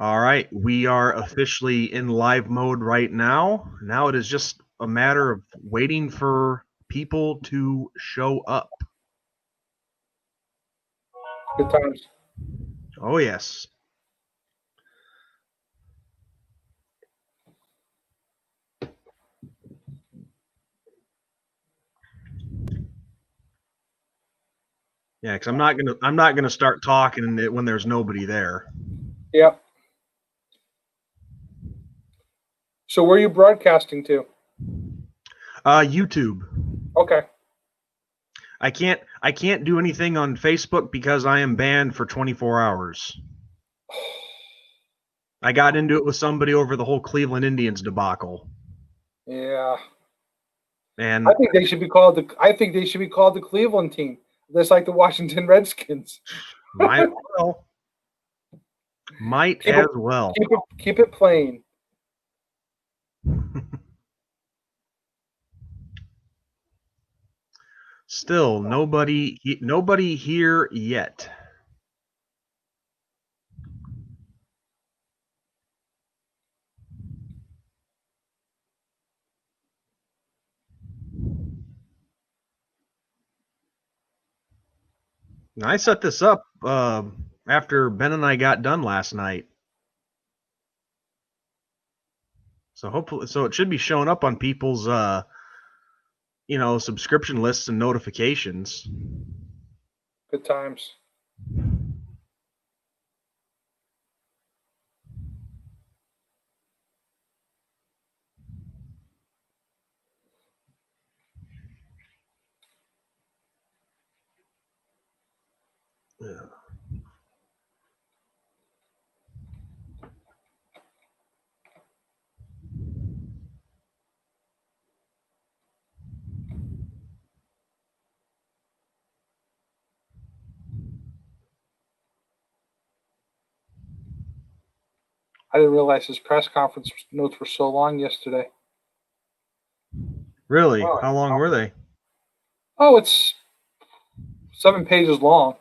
All right, we are officially in live mode right now. Now it is just a matter of waiting for people to show up. Good times. Oh, yes. Yeah, because I'm not gonna start talking when there's nobody there. Yep. So where are you broadcasting to? YouTube. Okay. I can't do anything on Facebook because I am banned for 24 hours. I got into it with somebody over the whole Cleveland Indians debacle. Yeah. And I think they should be called the Cleveland team. Just like the Washington Redskins. might as well. Might Keep as it, well. Keep it plain. Still, nobody here yet. I set this up after Ben and I got done last night. So hopefully, it should be showing up on people's, subscription lists and notifications. Good times. Yeah. I didn't realize his press conference notes were so long yesterday. Really? How long were they? Oh, it's 7 pages long.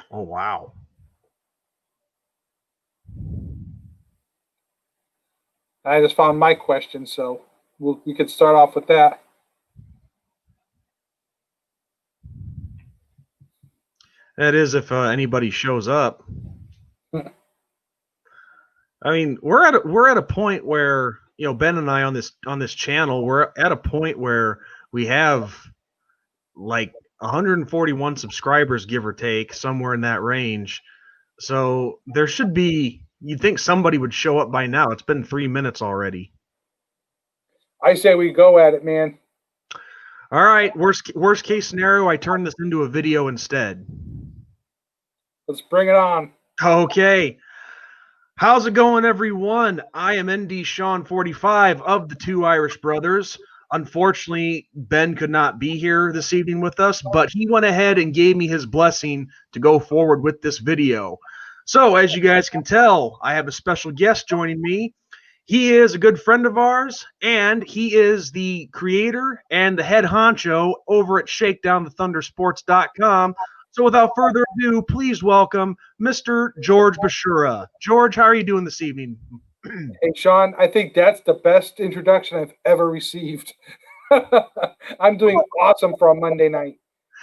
Oh, wow. I just found my question, so we could start off with that. That is, if anybody shows up. I mean, we're at a point where Ben and I on this channel, we're at a point where we have like 141 subscribers, give or take, somewhere in that range. So there should be. You'd think somebody would show up by now. It's been 3 minutes already. I say we go at it, man. All right. Worst case scenario, I turn this into a video instead. Let's bring it on. Okay. How's it going, everyone? I am ND Sean 45 of the Two Irish Brothers. Unfortunately, Ben could not be here this evening with us, but he went ahead and gave me his blessing to go forward with this video. So, as you guys can tell, I have a special guest joining me. He is a good friend of ours, and he is the creator and the head honcho over at ShakedownTheThunderSports.com. So without further ado, please welcome Mr. George Bashura. George, how are you doing this evening? Hey, Sean, I think that's the best introduction I've ever received. I'm doing awesome for a Monday night.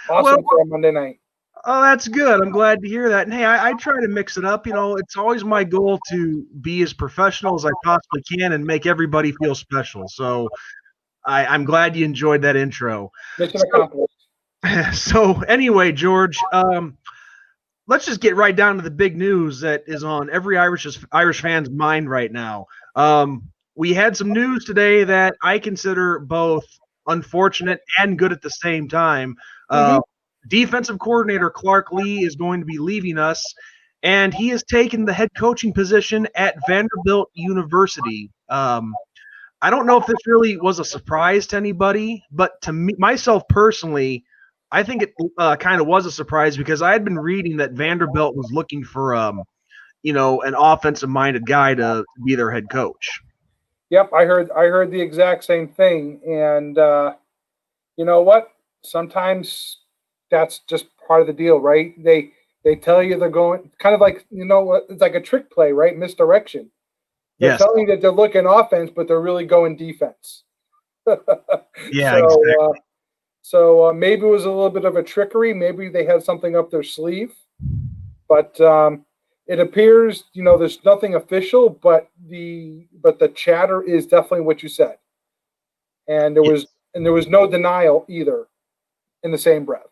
For a Monday night. Oh, that's good. I'm glad to hear that. And hey, I try to mix it up. It's always my goal to be as professional as I possibly can and make everybody feel special. So I'm glad you enjoyed that intro. Mission accomplished. So anyway, George, let's just get right down to the big news that is on every Irish fan's mind right now. We had some news today that I consider both unfortunate and good at the same time. Defensive coordinator Clark Lee is going to be leaving us, and he has taken the head coaching position at Vanderbilt University. I don't know if this really was a surprise to anybody, but to me, myself personally, I think it kind of was a surprise because I had been reading that Vanderbilt was looking for, an offensive-minded guy to be their head coach. Yep, I heard the exact same thing, and you know what? Sometimes that's just part of the deal, right? They They tell you they're going kind of like, it's like a trick play, right? Misdirection. They're Yes. telling you that they're looking offense, but they're really going defense. Yeah, exactly. So maybe it was a little bit of a trickery. Maybe they had something up their sleeve. But it appears, there's nothing official, but the chatter is definitely what you said. And there was no denial either in the same breath.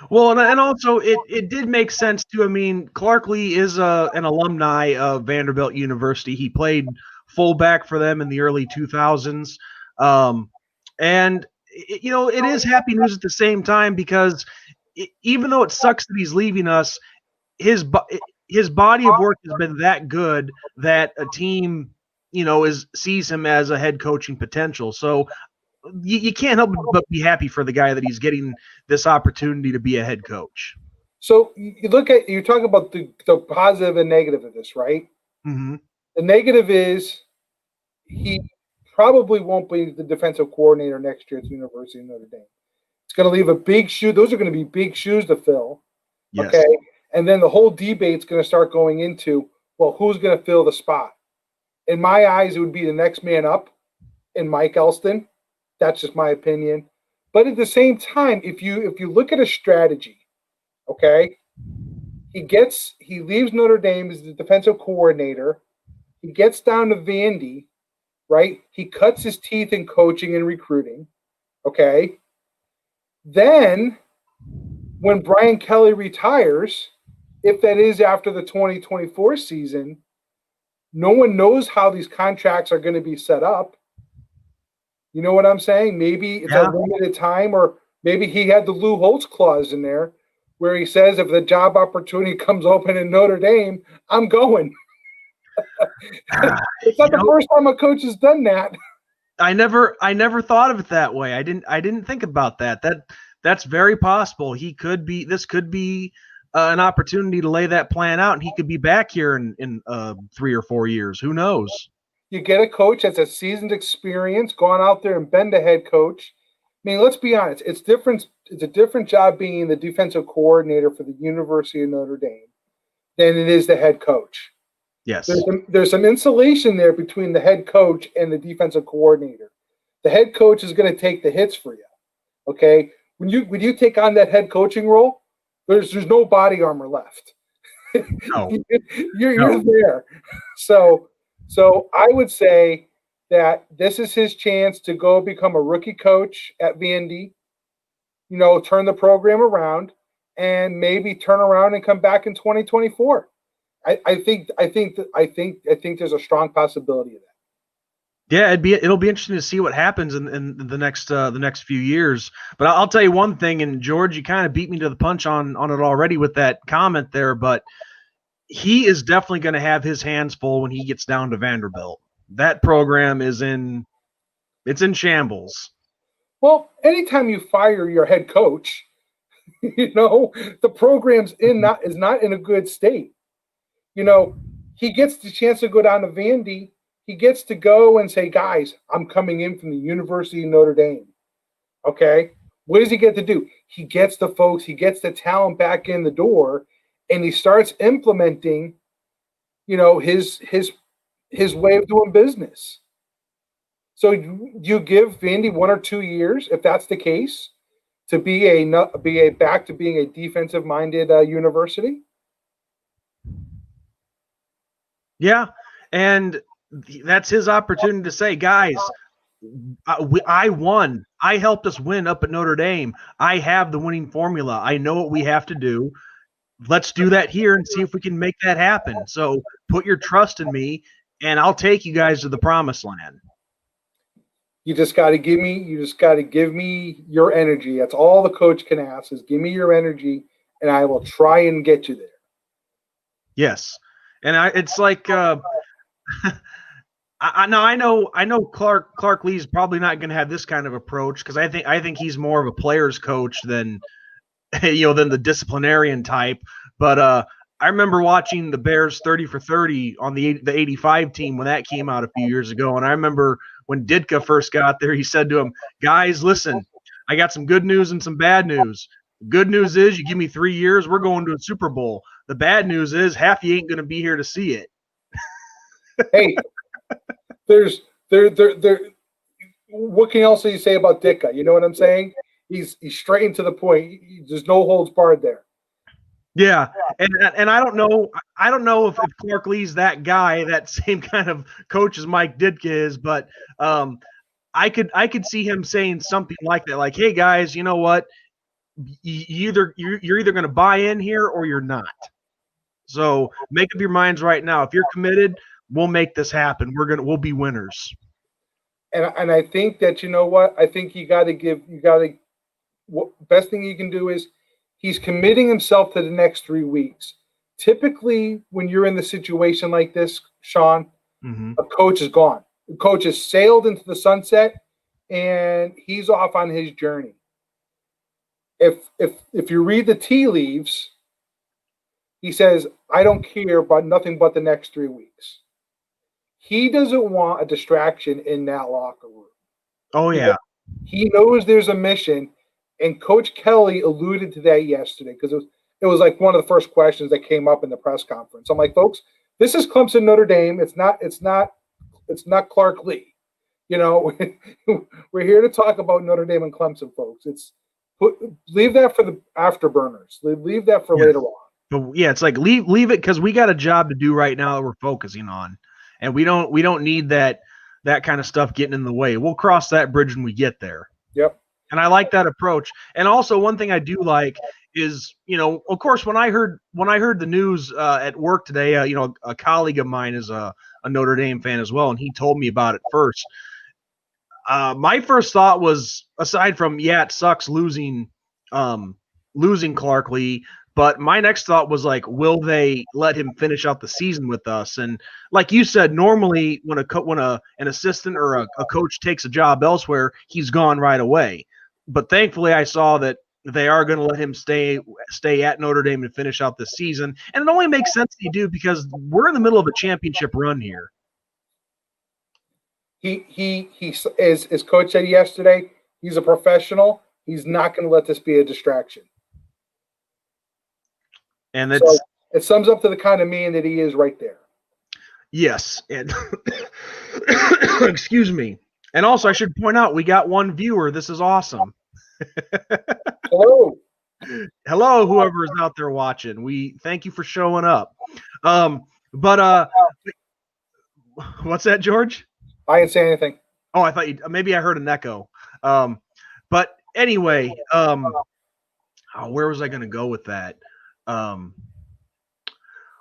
Well, and also it did make sense too. I mean, Clark Lee is an alumni of Vanderbilt University. He played fullback for them in the early 2000s. And it is happy news at the same time because even though it sucks that he's leaving us, his body of work has been that good that a team, sees him as a head coaching potential. So you can't help but be happy for the guy that he's getting this opportunity to be a head coach. So you're talking about the positive and negative of this, right? Mm-hmm. The negative is he probably won't be the defensive coordinator next year at the University of Notre Dame. It's going to leave a big shoe. Those are going to be big shoes to fill. Yes. Okay. And then the whole debate's going to start going into, well, who's going to fill the spot? In my eyes, it would be the next man up in Mike Elston. That's just my opinion. But at the same time, if you look at a strategy, okay, he leaves Notre Dame as the defensive coordinator. He gets down to Vandy, right? He cuts his teeth in coaching and recruiting, okay? Then when Brian Kelly retires, if that is after the 2024 season, no one knows how these contracts are going to be set up. You know what I'm saying? Maybe it's a limited time, or maybe he had the Lou Holtz clause in there where he says if the job opportunity comes open in Notre Dame, I'm going. It's not the first time a coach has done that. I never thought of it that way. I didn't think about that. That's very possible. This could be an opportunity to lay that plan out, and he could be back here in 3 or 4 years. Who knows? You get a coach that's a seasoned experience, gone out there and been the head coach. I mean, let's be honest. It's different. It's a different job being the defensive coordinator for the University of Notre Dame than it is the head coach. Yes. There's some insulation there between the head coach and the defensive coordinator. The head coach is going to take the hits for you. Okay? When you take on that head coaching role, there's no body armor left. No. You're there. So I would say that this is his chance to go become a rookie coach at Vandy, turn the program around, and maybe turn around and come back in 2024. I think there's a strong possibility of that. Yeah, it'll be interesting to see what happens in the next few years. But I'll tell you one thing, and George, you kind of beat me to the punch on it already with that comment there, but he is definitely going to have his hands full when he gets down to Vanderbilt. That program is in shambles. Well, anytime you fire your head coach, the program's is not in a good state. He gets the chance to go down to Vandy. He gets to go and say, guys, I'm coming in from the University of Notre Dame. Okay. What does he get to do? He gets the folks, he gets the talent back in the door, and he starts implementing, his way of doing business. So you give Vandy 1 or 2 years, if that's the case, to be back to being a defensive-minded university. Yeah, and that's his opportunity to say, guys, I won. I helped us win up at Notre Dame. I have the winning formula. I know what we have to do. Let's do that here and see if we can make that happen. So put your trust in me, and I'll take you guys to the promised land. You just got to give me your energy. That's all the coach can ask is give me your energy, and I will try and get you there. Yes, and it's like I know Clark Lee's probably not going to have this kind of approach because I think he's more of a player's coach than than the disciplinarian type. But I remember watching the Bears 30 for 30 on the 85 team when that came out a few years ago, and I remember when Ditka first got there, he said to him, "Guys, listen, I got some good news and some bad news. Good news is you give me 3 years, we're going to a Super Bowl. The bad news is half you ain't going to be here to see it. Hey, there's there. What can else you say about Ditka? You know what I'm saying? He's straight and to the point. There's no holds barred there. Yeah, and I don't know if Clark Lee's that guy, that same kind of coach as Mike Ditka is, but I could see him saying something like that, like, "Hey guys, you know what? You're either going to buy in here or you're not. So make up your minds right now. If you're committed, we'll make this happen. We'll be winners." And I think that, you know what? I think best thing you can do is he's committing himself to the next 3 weeks. Typically, when you're in the situation like this, Sean, a coach is gone. The coach has sailed into the sunset, and he's off on his journey. If you read the tea leaves, he says, "I don't care about nothing but the next 3 weeks." He doesn't want a distraction in that locker room. Oh yeah, he knows there's a mission. And Coach Kelly alluded to that yesterday because it was like one of the first questions that came up in the press conference. I'm like, folks, this is Clemson Notre Dame. It's not Clark Lee. You know, we're here to talk about Notre Dame and Clemson, folks. Leave that for the afterburners. Leave that for later on. But yeah, it's like leave it because we got a job to do right now that we're focusing on, and we don't need that kind of stuff getting in the way. We'll cross that bridge when we get there. Yep. And I like that approach. And also one thing I do like is, of course, when I heard the news at work today, a colleague of mine is a Notre Dame fan as well, and he told me about it first. My first thought was, aside from, it sucks losing Clark Lee, but my next thought was like, will they let him finish out the season with us? And like you said, normally when an assistant or a coach takes a job elsewhere, he's gone right away. But thankfully, I saw that they are going to let him stay at Notre Dame and finish out the season. And it only makes sense to do because we're in the middle of a championship run here. He as Coach said yesterday, he's a professional. He's not going to let this be a distraction. And so it sums up to the kind of man that he is right there. Yes. And excuse me. And also, I should point out, we got one viewer. This is awesome. Hello. Hello, whoever is out there watching. We thank you for showing up. What's that, George? I didn't say anything. Oh, I thought maybe I heard an echo. But anyway, where was I going to go with that?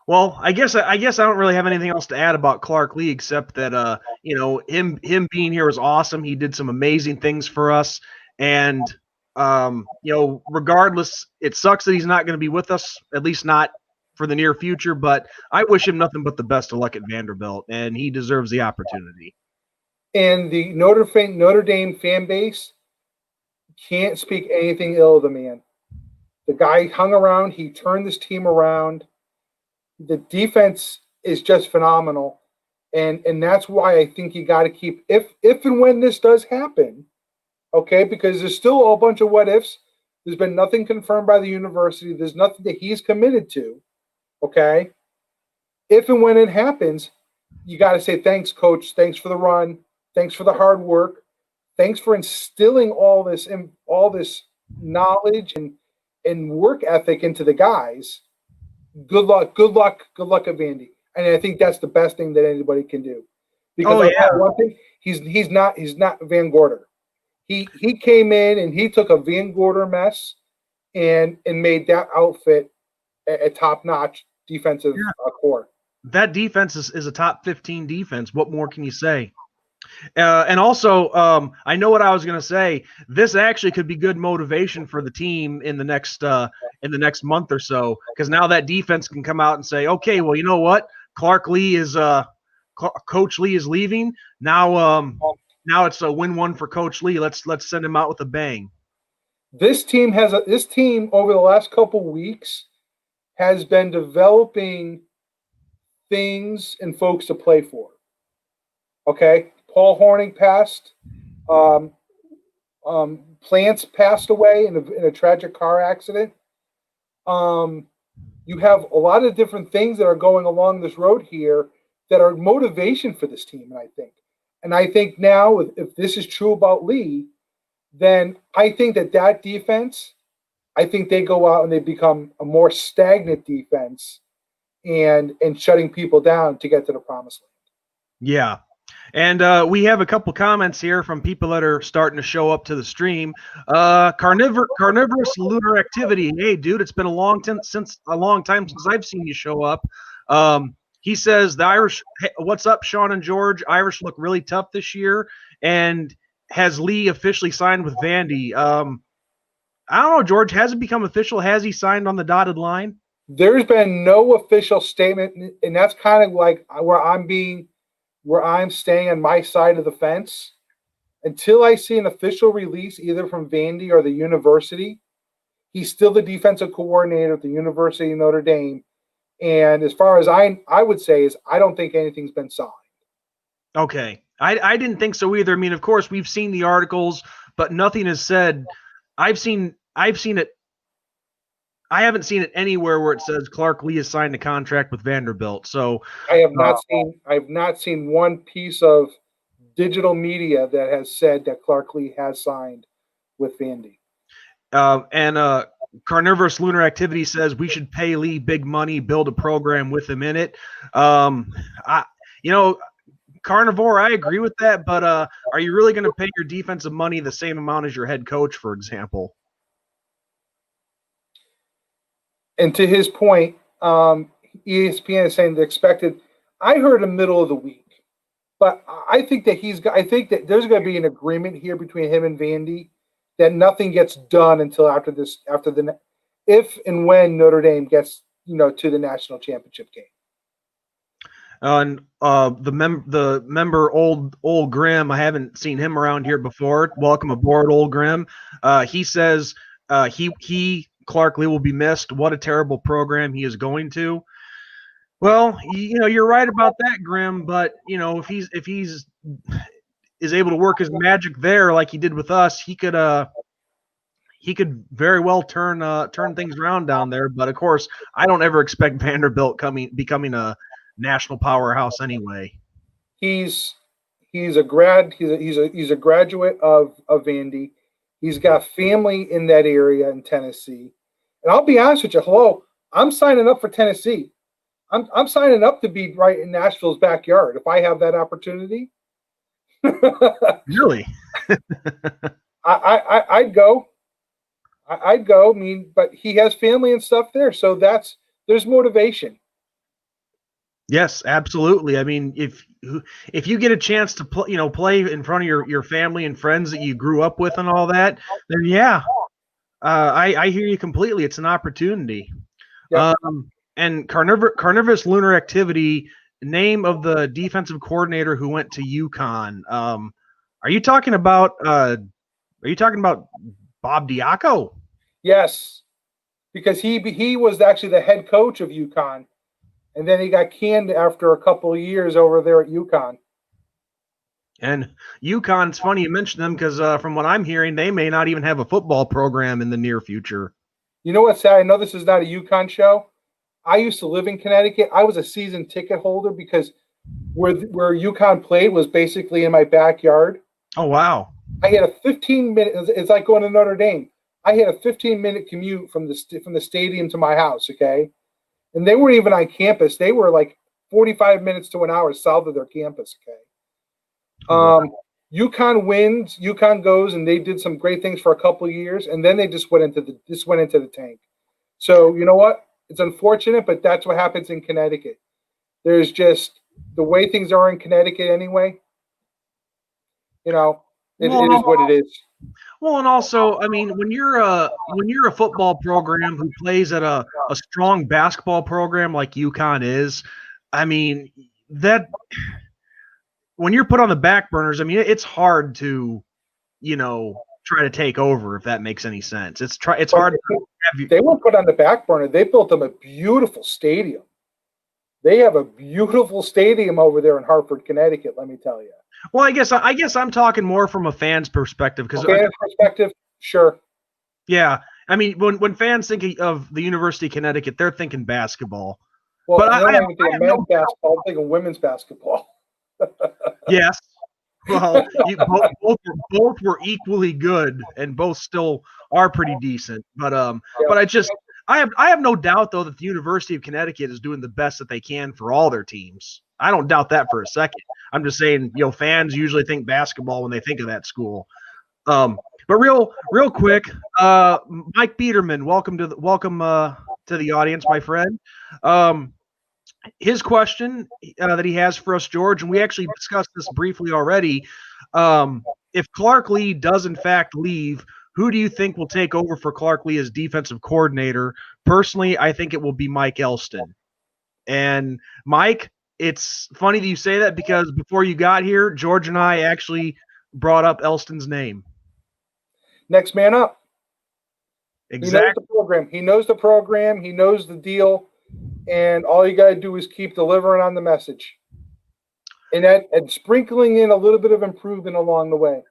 Well, I guess I don't really have anything else to add about Clark Lee except that him being here was awesome. He did some amazing things for us, and regardless, it sucks that he's not going to be with us, at least not for the near future. But I wish him nothing but the best of luck at Vanderbilt, and he deserves the opportunity. And the Notre Dame fan base can't speak anything ill of the man. The guy hung around. He turned this team around. The defense is just phenomenal. And that's why I think you got to keep, if and when this does happen, okay, because there's still a bunch of what ifs. There's been nothing confirmed by the university. There's nothing that he's committed to, okay? If and when it happens, you got to say, thanks, coach. Thanks for the run. Thanks for the hard work. Thanks for instilling all this knowledge and work ethic into the guys. Good luck at Vandy. And I think that's the best thing that anybody can do. Because one thing, he's not Van Gorder. He came in and he took a Van Gorder mess and made that outfit a top-notch defensive core. That defense is a top 15 defense. What more can you say? And also, I know what I was going to say. This actually could be good motivation for the team in the next month or so, because now that defense can come out and say, okay, well, you know what? Coach Lee is leaving. Now it's a win-1 for Coach Lee. Let's send him out with a bang. This team over the last couple weeks has been developing things and folks to play for. Okay, Paul Hornung passed. Plants passed away in a tragic car accident. You have a lot of different things that are going along this road here that are motivation for this team, and I think now, if this is true about Lee, then I think that defense, I think they go out and they become a more stagnant defense and shutting people down to get to the promised land. Yeah. And we have a couple comments here from people that are starting to show up to the stream. Carnivorous lunar activity. Hey, dude, it's been a long time since I've seen you show up. He says the Irish. Hey, what's up, Sean and George? Irish look really tough this year. And has Lee officially signed with Vandy? I don't know, George. Has it become official? Has he signed on the dotted line? There's been no official statement, and that's kind of like where I'm staying on my side of the fence. Until I see an official release either from Vandy or the university, he's still the defensive coordinator at the University of Notre Dame. And as far as I would say is I don't think anything's been signed. Okay. I didn't think so either. I mean, of course, we've seen the articles, but nothing is said. I've seen it. I haven't seen it anywhere where it says Clark Lee has signed a contract with Vanderbilt. So I have not seen one piece of digital media that has said that Clark Lee has signed with Vandy. And Carnivorous Lunar Activity says we should pay Lee big money, build a program with him in it. Carnivore, I agree with that, but are you really going to pay your defensive money the same amount as your head coach, for example? And to his point, ESPN is saying the expected. I heard the middle of the week, but I think that there's going to be an agreement here between him and Vandy that nothing gets done until if and when Notre Dame gets to the national championship game. And the member old Grimm, I haven't seen him around here before. Welcome aboard, old Grimm. He says Clark Lee will be missed. What a terrible program he is going to. Well, you're right about that, Grimm. But if he's is able to work his magic there like he did with us, he could he could very well turn things around down there. But of course, I don't ever expect Vanderbilt becoming a national powerhouse anyway. He's a graduate of Vandy. He's got family in that area in Tennessee. And I'll be honest with you, I'm signing up for Tennessee. I'm signing up to be right in Nashville's backyard if I have that opportunity. Really? I'd go. I'd go. I mean, but he has family and stuff there, so there's motivation. Yes, absolutely. I mean, if you get a chance to play in front of your family and friends that you grew up with and all that, then yeah, I hear you completely. It's an opportunity. Yep. And Carnivorous Lunar Activity, name of the defensive coordinator who went to UConn. Are you talking about Bob Diaco? Yes, because he was actually the head coach of UConn. And then he got canned after a couple of years over there at UConn. And UConn, it's funny you mentioned them because from what I'm hearing, they may not even have a football program in the near future. You know what's sad? I know this is not a UConn show. I used to live in Connecticut. I was a season ticket holder because where UConn played was basically in my backyard. Oh, wow. I had a 15-minute – it's like going to Notre Dame. I had a 15-minute commute from the stadium to my house, okay? And they weren't even on campus. They were like 45 minutes to an hour south of their campus, okay? UConn wins. UConn goes, and they did some great things for a couple of years, and then they just went into the tank. So you know what? It's unfortunate, but that's what happens in Connecticut. There's just the way things are in Connecticut anyway. It is what it is. Well, and also, I mean, when you're a football program who plays at a strong basketball program like UConn is, I mean, that when you're put on the back burners, I mean, it's hard to, try to take over, if that makes any sense. It's hard to have you. They weren't put on the back burner. They built them a beautiful stadium. They have a beautiful stadium over there in Hartford, Connecticut, let me tell you. Well, I guess I'm talking more from a fan's perspective because Sure. Yeah. I mean, when fans think of the University of Connecticut, they're thinking basketball. Well, But they're I not even thinking men's no basketball. I'm thinking women's basketball. yes. Well, both were equally good, and both still are pretty decent. But I have no doubt though that the University of Connecticut is doing the best that they can for all their teams. I don't doubt that for a second. I'm just saying, fans usually think basketball when they think of that school. But real quick, Mike Biederman, welcome to the audience, my friend. His question that he has for us, George, and we actually discussed this briefly already. If Clark Lee does in fact leave, who do you think will take over for Clark Lee as defensive coordinator? Personally, I think it will be Mike Elston. And Mike, it's funny that you say that because before you got here, George and I actually brought up Elston's name. Next man up. Exactly. He knows the program. He knows the program. He knows the deal. And all you got to do is keep delivering on the message. And sprinkling in a little bit of improvement along the way.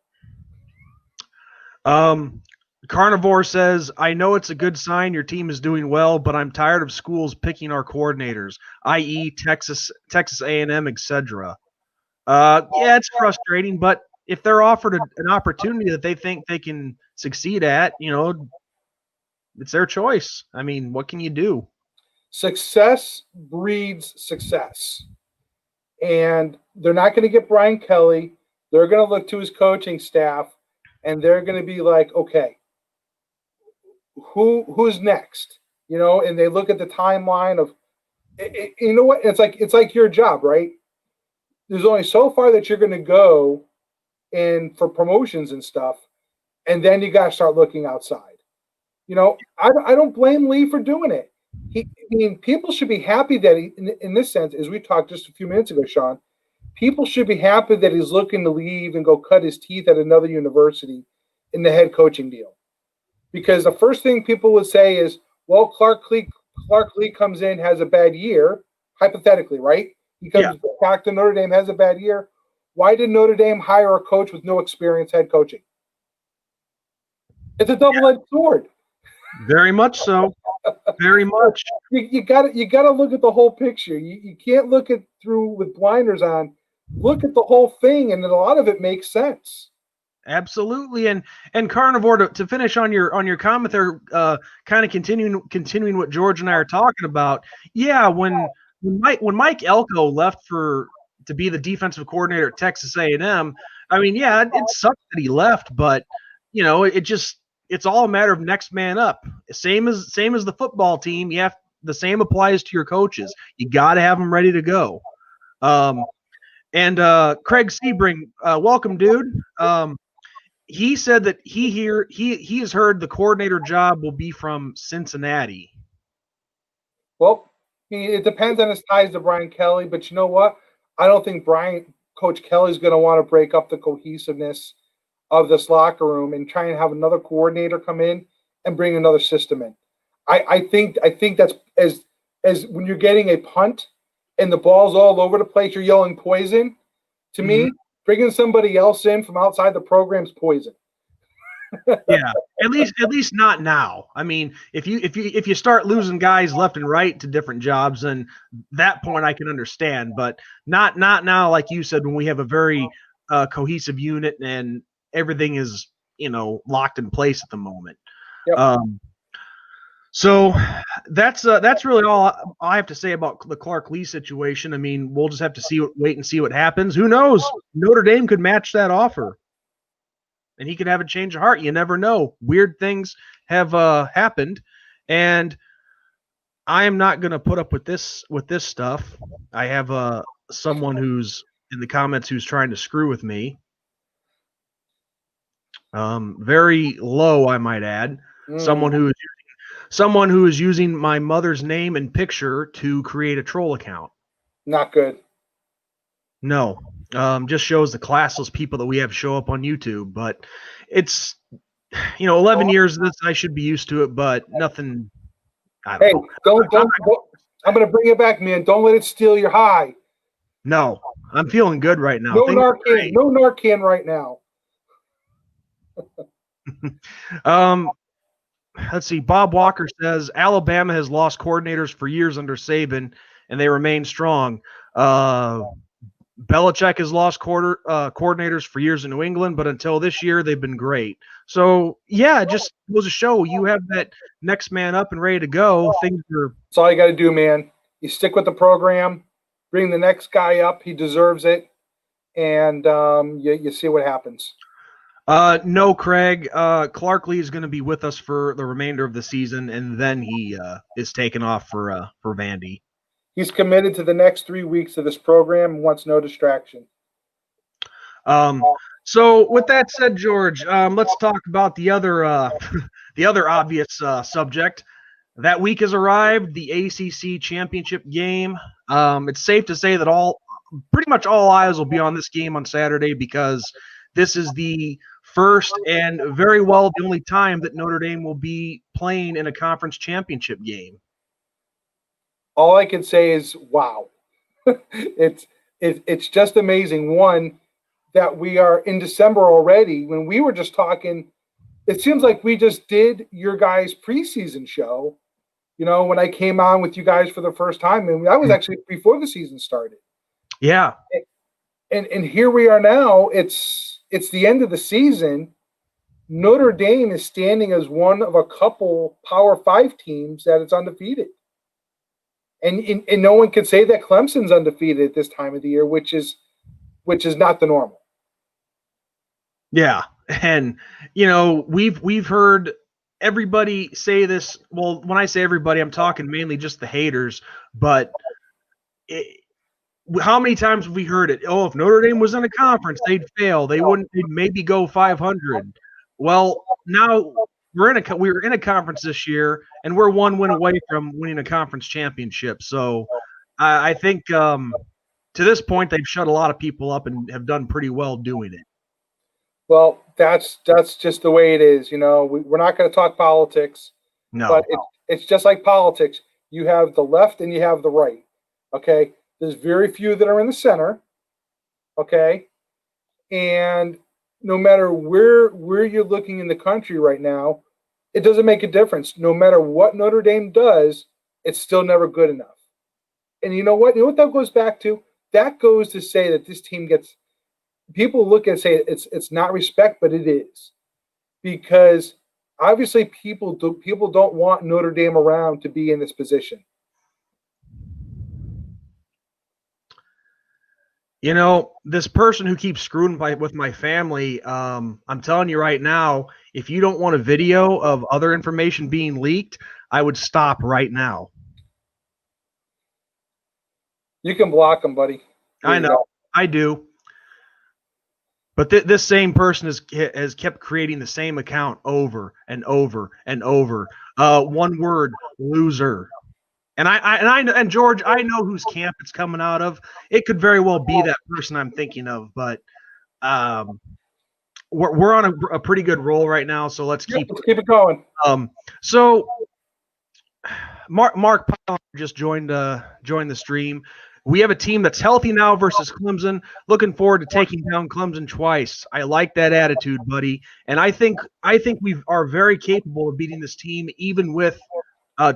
Carnivore says, I know it's a good sign your team is doing well, but I'm tired of schools picking our coordinators, i.e. Texas A&M, etc. Yeah, it's frustrating, but if they're offered an opportunity that they think they can succeed at, it's their choice. I mean, what can you do? Success breeds success. And they're not going to get Brian Kelly. They're going to look to his coaching staff, and they're going to be like, okay, who's next? And they look at the timeline of, you know what? It's like your job, right? There's only so far that you're going to go in for promotions and stuff, and then you got to start looking outside. I don't blame Lee for doing it. People should be happy that in this sense, as we talked just a few minutes ago, Sean, people should be happy that he's looking to leave and go cut his teeth at another university in the head coaching deal. Because the first thing people would say is, well, Clark Lee comes in, has a bad year, hypothetically, right? He comes back to Notre Dame, has a bad year. Why did Notre Dame hire a coach with no experience head coaching? It's a double-edged sword. Very much so. Very much. You got to look at the whole picture. You can't look at through with blinders on. Look at the whole thing, and then a lot of it makes sense. Absolutely. And Carnivore, to finish on your comment there, kind of continuing what George and I are talking about. Yeah, when Mike Elko left to be the defensive coordinator at Texas A&M, I mean, yeah, it sucked that he left, but it's all a matter of next man up. Same as the football team. The same applies to your coaches. You got to have them ready to go. And Craig Sebring, welcome, dude. He said that he has heard the coordinator job will be from Cincinnati. Well, it depends on his ties to Brian Kelly, but you know what? I don't think Coach Kelly's going to want to break up the cohesiveness of this locker room and try and have another coordinator come in and bring another system in. I think that's as when you're getting a punt and the ball's all over the place, you're yelling poison. To me, bringing somebody else in from outside the program's poison. Yeah, at least not now. I mean, if you start losing guys left and right to different jobs, then that point I can understand, but not now, like you said, when we have a very cohesive unit and everything is locked in place at the moment. Yep. So that's really all I have to say about the Clark Lee situation. I mean, we'll just have to wait and see what happens. Who knows? Notre Dame could match that offer, and he could have a change of heart. You never know. Weird things have happened, and I am not going to put up with this stuff. I have someone who's in the comments who's trying to screw with me. Very low, I might add. Someone who is using my mother's name and picture to create a troll account. Not good. No. Just shows the classless people that we have show up on YouTube. But it's 11 years of this, I should be used to it, but nothing. I don't know. I'm going to bring it back, man. Don't let it steal your high. No, I'm feeling good right now. No Narcan right now. Let's see. Bob Walker says Alabama has lost coordinators for years under Saban, and they remain strong. Belichick has lost coordinators for years in New England, but until this year, they've been great. So, yeah, it just goes to show you have that next man up and ready to go. Things are. That's all you got to do, man. You stick with the program, bring the next guy up. He deserves it, and you see what happens. No, Craig. Clark Lee is going to be with us for the remainder of the season, and then he is taken off for Vandy. He's committed to the next 3 weeks of this program and wants no distraction. So with that said, George, let's talk about the other the other obvious subject. That week has arrived, the ACC Championship Game. It's safe to say that pretty much all eyes will be on this game on Saturday because this is the first and very well the only time that Notre Dame will be playing in a conference championship game. All I can say is, wow. It's just amazing. One, that we are in December already. When we were just talking, it seems like we just did your guys' preseason show, when I came on with you guys for the first time. And that was actually before the season started. Yeah. And here we are now. It's the end of the season. Notre Dame is standing as one of a couple Power 5 teams that is undefeated. And no one can say that Clemson's undefeated at this time of the year, which is not the normal. Yeah, and we've heard everybody say this. Well, when I say everybody, I'm talking mainly just the haters. But how many times have we heard it? Oh, if Notre Dame was in a conference, they'd fail. They'd maybe go 500. Well, now we were in a conference this year, and we're one win away from winning a conference championship. So I think to this point, they've shut a lot of people up and have done pretty well doing it. Well, that's just the way it is. We're not going to talk politics. No. But it's just like politics. You have the left and you have the right. Okay? There's very few that are in the center. Okay? And no matter where you're looking in the country right now, it doesn't make a difference. No matter what Notre Dame does, it's still never good enough. And you know what? You know what that goes back to? That goes to say that this team gets – people look and say it's not respect, but it is. Because obviously people don't want Notre Dame around to be in this position. This person who keeps screwing with my family, I'm telling you right now, if you don't want a video of other information being leaked, I would stop right now. You can block them, buddy. I know. I do. But this same person has kept creating the same account over and over and over. One word, loser. And George, I know whose camp it's coming out of. It could very well be that person I'm thinking of, but we're on a pretty good roll right now, so let's keep it going. So Mark Powell just joined the stream. We have a team that's healthy now versus Clemson. Looking forward to taking down Clemson twice. I like that attitude, buddy. And I think we are very capable of beating this team, even with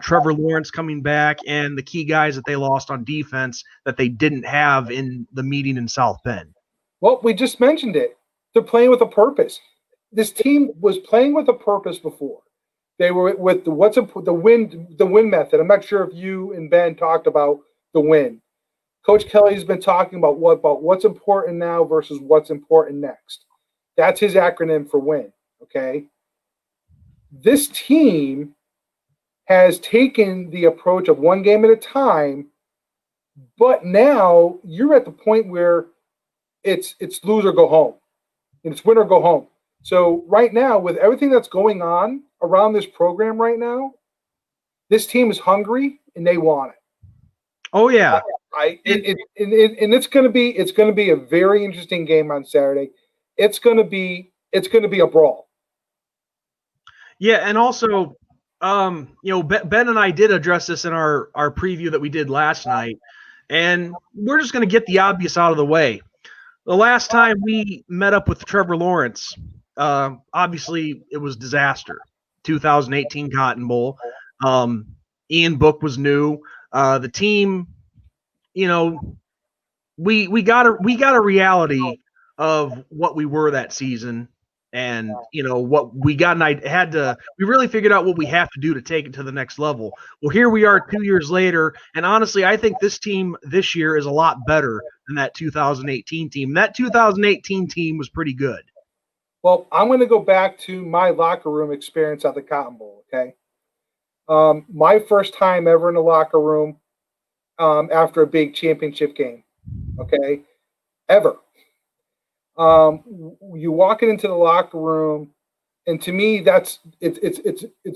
Trevor Lawrence coming back and the key guys that they lost on defense that they didn't have in the meeting in South Bend. Well, we just mentioned it. They're playing with a purpose. This team was playing with a purpose before. They were with the win method. I'm not sure if you and Ben talked about the win. Coach Kelly's been talking about what's important now versus what's important next. That's his acronym for win, okay? This team has taken the approach of one game at a time, but now you're at the point where it's lose or go home. And it's win or go home. So right now, with everything that's going on around this program right now, this team is hungry and they want it. Oh yeah. And it's going to be a very interesting game on Saturday. It's going to be a brawl. Yeah, and also, Ben and I did address this in our preview that we did last night, and we're just going to get the obvious out of the way. The last time we met up with Trevor Lawrence, obviously it was disaster. 2018 Cotton Bowl. Ian Book was new. The team, you know, we got a reality of what we were that season, and what we got, and we really figured out what we have to do to take it to the next level. Well, here we are 2 years later, and honestly, I think this team this year is a lot better than that 2018 team. That 2018 team was pretty good. Well, I'm going to go back to my locker room experience at the Cotton Bowl. Okay, my first time ever in the locker room after a big championship game. Okay, ever. You walking into the locker room, and to me, it's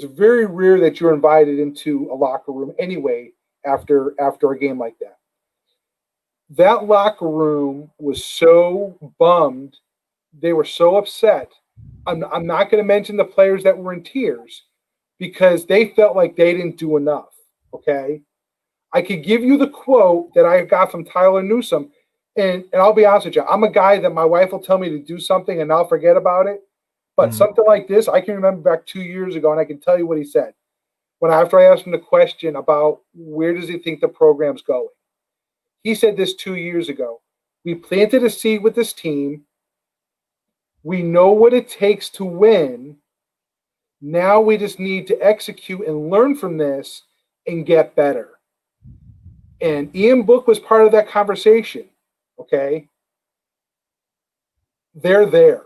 very rare that you're invited into a locker room anyway after a game like that. That locker room was so bummed. They were so upset. I'm not going to mention the players that were in tears because they felt like they didn't do enough. Okay, I could give you the quote that I got from Tyler Newsome. And I'll be honest with you, I'm a guy that my wife will tell me to do something and I'll forget about it. But something like this, I can remember back 2 years ago, and I can tell you what he said. After I asked him the question about where does he think the program's going, he said this 2 years ago. We planted a seed with this team. We know what it takes to win. Now we just need to execute and learn from this and get better. And Ian Book was part of that conversation. Okay, they're there.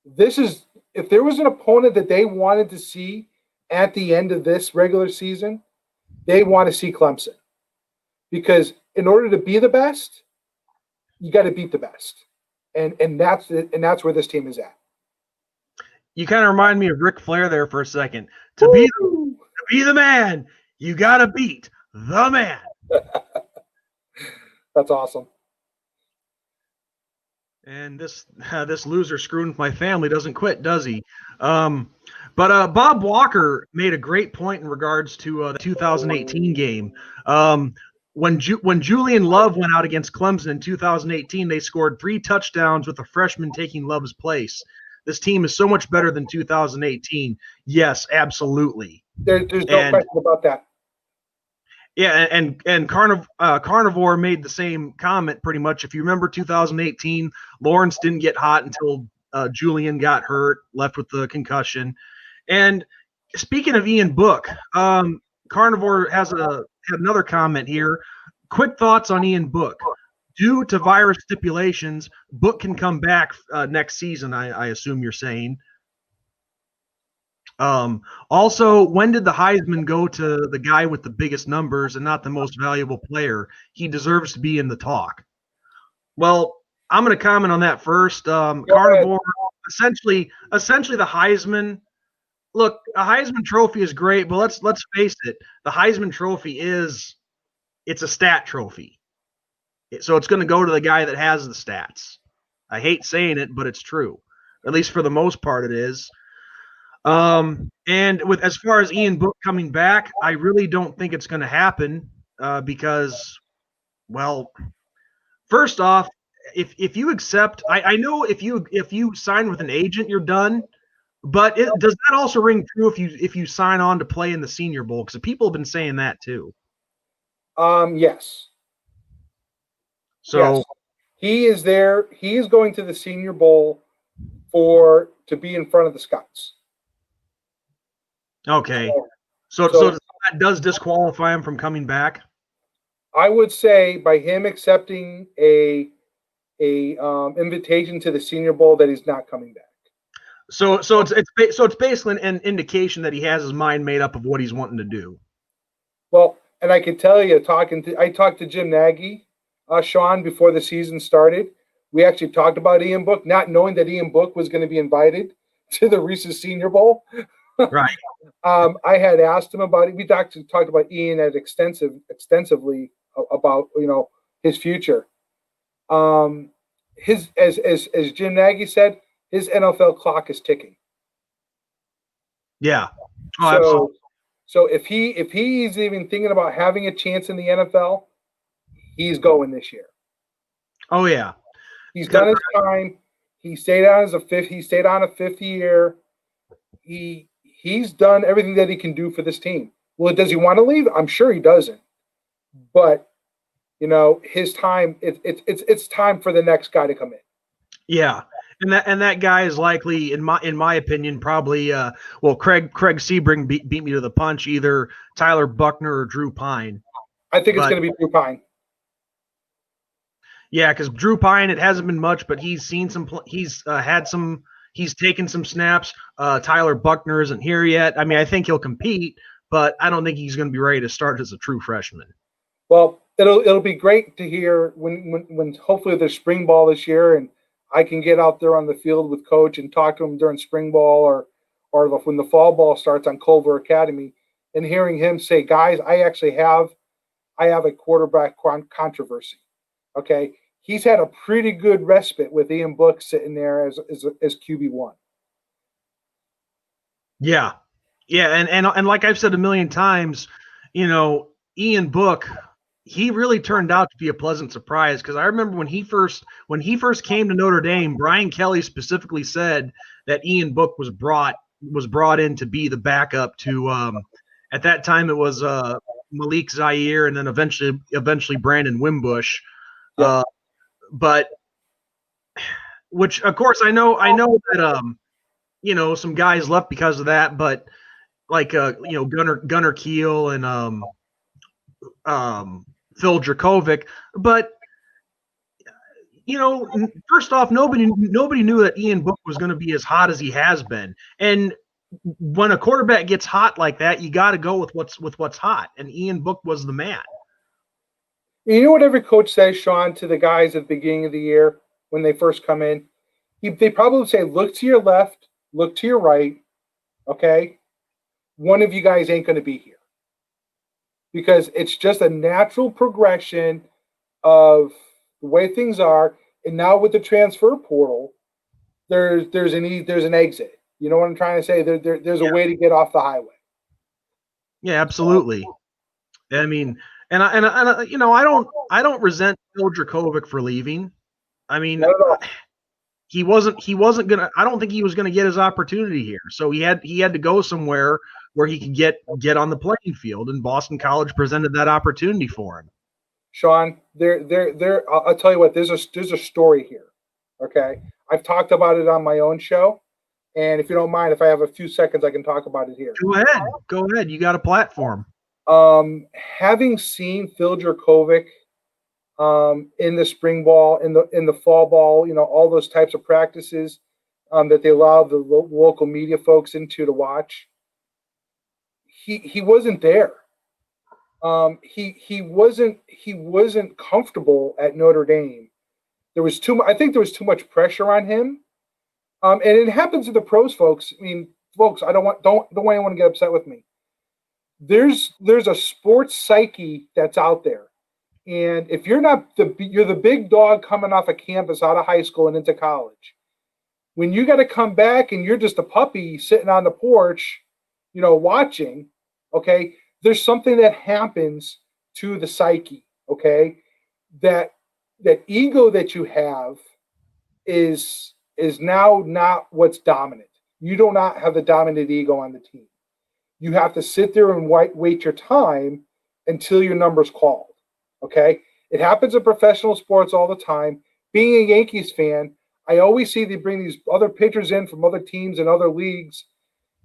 This is, if there was an opponent that they wanted to see at the end of this regular season, they want to see Clemson, because in order to be the best, you got to beat the best, and that's it, and that's where this team is at. You kind of remind me of Ric Flair there for a second. To be the man, you got to beat the man. That's awesome. And this loser screwing with my family doesn't quit, does he? But Bob Walker made a great point in regards to the 2018 game. When Julian Love went out against Clemson in 2018, they scored 3 touchdowns with a freshman taking Love's place. This team is so much better than 2018. Yes, absolutely. There's no question about that. Yeah, and Carnivore made the same comment pretty much. If you remember 2018, Lawrence didn't get hot until Julian got hurt, left with the concussion. And speaking of Ian Book, Carnivore had another comment here. Quick thoughts on Ian Book. Due to virus stipulations, Book can come back next season, I assume you're saying. Also, when did the Heisman go to the guy with the biggest numbers and not the most valuable player? He deserves to be in the talk. Well, I'm going to comment on that first. Carnivore, essentially the Heisman. Look, a Heisman Trophy is great, but let's face it. The Heisman Trophy it's a stat trophy. So it's going to go to the guy that has the stats. I hate saying it, but it's true. At least for the most part, it is. And with as far as Ian Book coming back, I really don't think it's going to happen because, well, first off, if you accept, I know if you sign with an agent, you're done. But does that also ring true if you sign on to play in the Senior Bowl? Because people have been saying that too. Yes. So yes. He is there. He is going to the Senior Bowl to be in front of the scouts. Okay. So that does disqualify him from coming back? I would say by him accepting a invitation to the Senior Bowl that he's not coming back. So it's basically an indication that he has his mind made up of what he's wanting to do. Well, and I can tell you, I talked to Jim Nagy, Sean, before the season started. We actually talked about Ian Book, not knowing that Ian Book was going to be invited to the Reese's Senior Bowl. Right. I had asked him about it. We talked about Ian extensively about his future. As Jim Nagy said, his NFL clock is ticking. Yeah. Oh, absolutely. So if he's even thinking about having a chance in the NFL, he's going this year. Oh yeah. He's done his time. He stayed on as a fifth. He stayed on a fifth year. He's done everything that he can do for this team. Well, does he want to leave? I'm sure he doesn't. But his time. It's time for the next guy to come in. Yeah. And that guy is likely, in my opinion, probably Craig Sebring beat me to the punch, either Tyler Buckner or Drew Pine. I think it's going to be Drew Pine. Yeah, because Drew Pine, it hasn't been much, but he's seen some. He's he's taken some snaps. Tyler Buckner isn't here yet. I mean, I think he'll compete, but I don't think he's going to be ready to start as a true freshman. Well, it'll be great to hear when hopefully there's spring ball this year and I can get out there on the field with Coach and talk to him during spring ball or when the fall ball starts on Culver Academy, and hearing him say, "Guys, I have a quarterback controversy." Okay, he's had a pretty good respite with Ian Book sitting there as QB1. Yeah, and like I've said a million times, Ian Book, he really turned out to be a pleasant surprise, because I remember when he first came to Notre Dame, Brian Kelly specifically said that Ian Book was brought in to be the backup to at that time it was Malik Zaire and then eventually Brandon Wimbush. Yeah. But which of course I know that some guys left because of that, but like Gunnar Keel and Phil Dracovic. But first off, nobody knew that Ian Book was going to be as hot as he has been. And when a quarterback gets hot like that, you got to go with what's hot. And Ian Book was the man. You know what every coach says, Sean, to the guys at the beginning of the year when they first come in? They probably say, look to your left, look to your right, okay? One of you guys ain't going to be here. Because it's just a natural progression of the way things are. And now with the transfer portal, there's an exit. You know what I'm trying to say? There's a way to get off the highway. Yeah, absolutely. I mean, and I don't resent Phil Dracovic for leaving. I mean, he wasn't gonna. I don't think he was gonna get his opportunity here. So he had to go somewhere where he could get on the playing field, and Boston College presented that opportunity for him. Sean, I'll tell you what. There's a story here. Okay, I've talked about it on my own show, and if you don't mind, if I have a few seconds, I can talk about it here. Go ahead. You got a platform. Having seen Phil Dracovic in the spring ball, in the fall ball, all those types of practices that they allow the local media folks into to watch, he wasn't there. He wasn't comfortable at Notre Dame. I think there was too much pressure on him. And it happens to the pros, folks. I mean, folks, don't want anyone to get upset with me. There's a sports psyche that's out there. And if you're the big dog coming off a campus out of high school and into college, when you got to come back and you're just a puppy sitting on the porch, watching, okay, there's something that happens to the psyche, okay? That ego that you have is now not what's dominant. You do not have the dominant ego on the team. You have to sit there and wait your time until your number's called. Okay? It happens in professional sports all the time. Being a Yankees fan, I always see they bring these other pitchers in from other teams and other leagues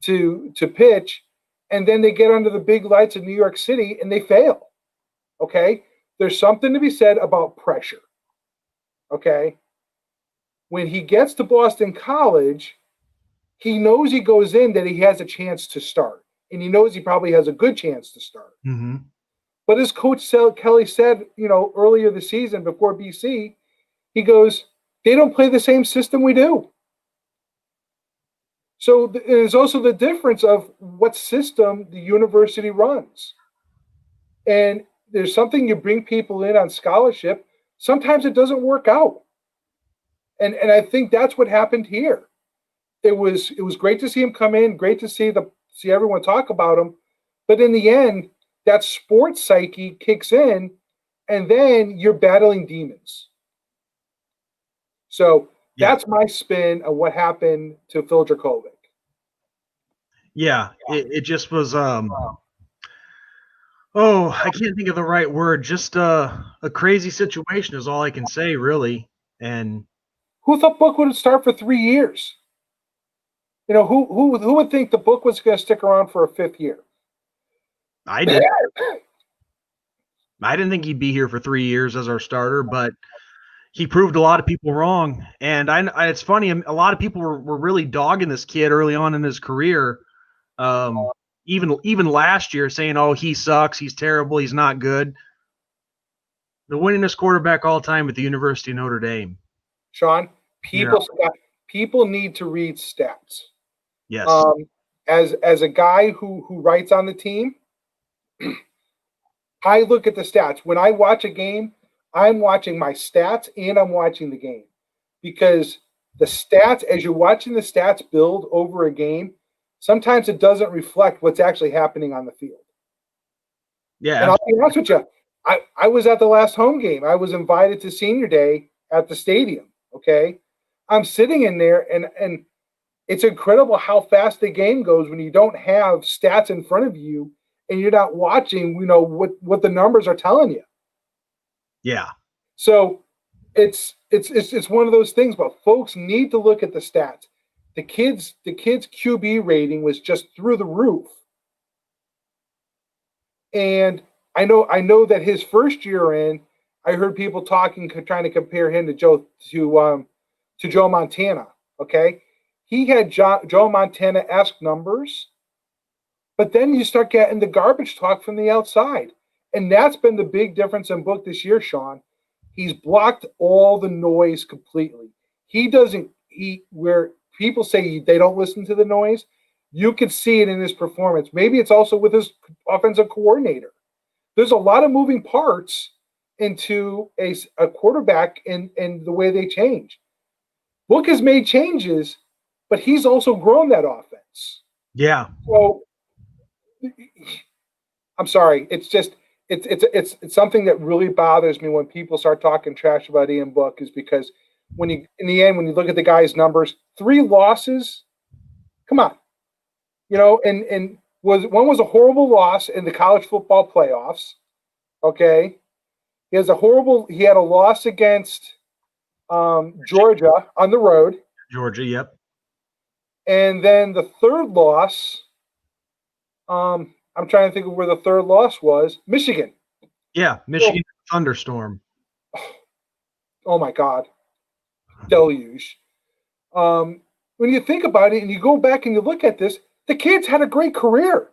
to pitch, and then they get under the big lights of New York City and they fail. Okay? There's something to be said about pressure. Okay? When he gets to Boston College, he knows he goes in that he has a chance to start. And he knows he probably has a good chance to start. Mm-hmm. But as Coach Kelly said, earlier this season before BC, he goes, they don't play the same system we do. So there's also the difference of what system the university runs. And there's something you bring people in on scholarship. Sometimes it doesn't work out. And I think that's what happened here. It was great to see him come in, great to see everyone talk about him. But in the end, that sports psyche kicks in, and then you're battling demons. So Yeah. That's my spin of what happened to Phil Dracovic. Yeah, it just was I can't think of the right word. Just a crazy situation is all I can say, really. And Who thought Book would start for 3 years? You know, who would think the Book was going to stick around for a 5th year? I did. I didn't think he'd be here for 3 years as our starter, but he proved a lot of people wrong. And it's funny, a lot of people were really dogging this kid early on in his career. Even last year, saying, "Oh, he sucks, he's terrible, he's not good." The winningest quarterback all time at the University of Notre Dame. Sean, You know, people need to read stats. yes, As a guy who writes on the team, I look at the stats. When I watch a game, I'm watching my stats and I'm watching the game, because the stats, as you're watching the stats build over a game, sometimes it doesn't reflect what's actually happening on the field. yeah, And I'll be honest with you, I was at the last home game. I was invited to senior day at the stadium. Okay. I'm sitting in there, and it's incredible how fast the game goes when you don't have stats in front of you and you're not watching, what the numbers are telling you. yeah, So it's one of those things, but folks need to look at the stats. The kid's QB rating was just through the roof. And I know that his first year in, I heard people trying to compare him to Joe Montana. Okay, he had Joe Montana-esque numbers, but then you start getting the garbage talk from the outside, and that's been the big difference in Book this year, Sean. He's blocked all the noise completely. He doesn't. Where people say they don't listen to the noise, you can see it in his performance. Maybe it's also with his offensive coordinator. There's a lot of moving parts into a quarterback and the way they change. Book has made changes, but he's also grown that offense. yeah, So I'm sorry. It's something that really bothers me when people start talking trash about Ian Book, is because in the end, when you look at the guy's numbers, 3 losses, come on, and one was a horrible loss in the college football playoffs. Okay, he had a loss against Georgia on the road, Georgia, yep, and then the third loss. I'm trying to think of where the third loss was. Michigan. yeah, Michigan thunderstorm. Oh my God, deluge. When you think about it and you go back and you look at this, the kid's had a great career.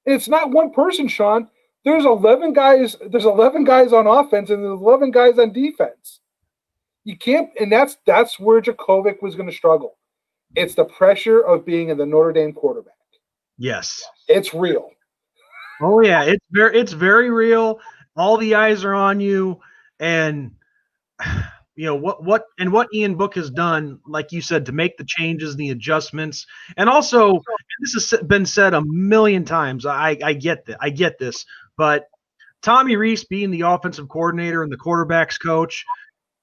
And it's not one person, Sean. There's 11 guys. There's 11 guys on offense and there's 11 guys on defense. You can't, and that's where Dracovic was going to struggle. It's the pressure of being in the Notre Dame quarterback. Yes. It's real. Oh yeah, it's very real. All the eyes are on you, and what Ian Book has done, like you said, to make the changes, the adjustments, and also, and this has been said a million times. I get that. I get this, but Tommy Rees being the offensive coordinator and the quarterback's coach,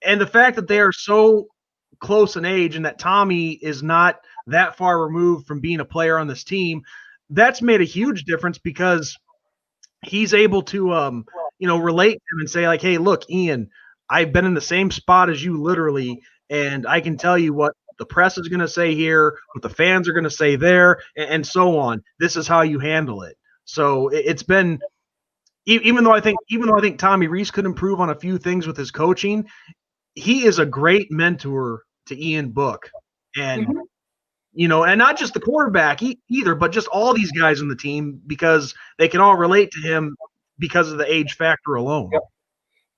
and the fact that they are so close in age, and that Tommy is not that far removed from being a player on this team, that's made a huge difference, because he's able to relate to him and say, like, hey, look, Ian, I've been in the same spot as you, literally, and I can tell you what the press is going to say here, what the fans are going to say there, and so on. This is how you handle it. So it's been, even though I think Tommy Rees could improve on a few things with his coaching, he is a great mentor to Ian Book. And and not just the quarterback either, but just all these guys on the team, because they can all relate to him because of the age factor alone. Yep.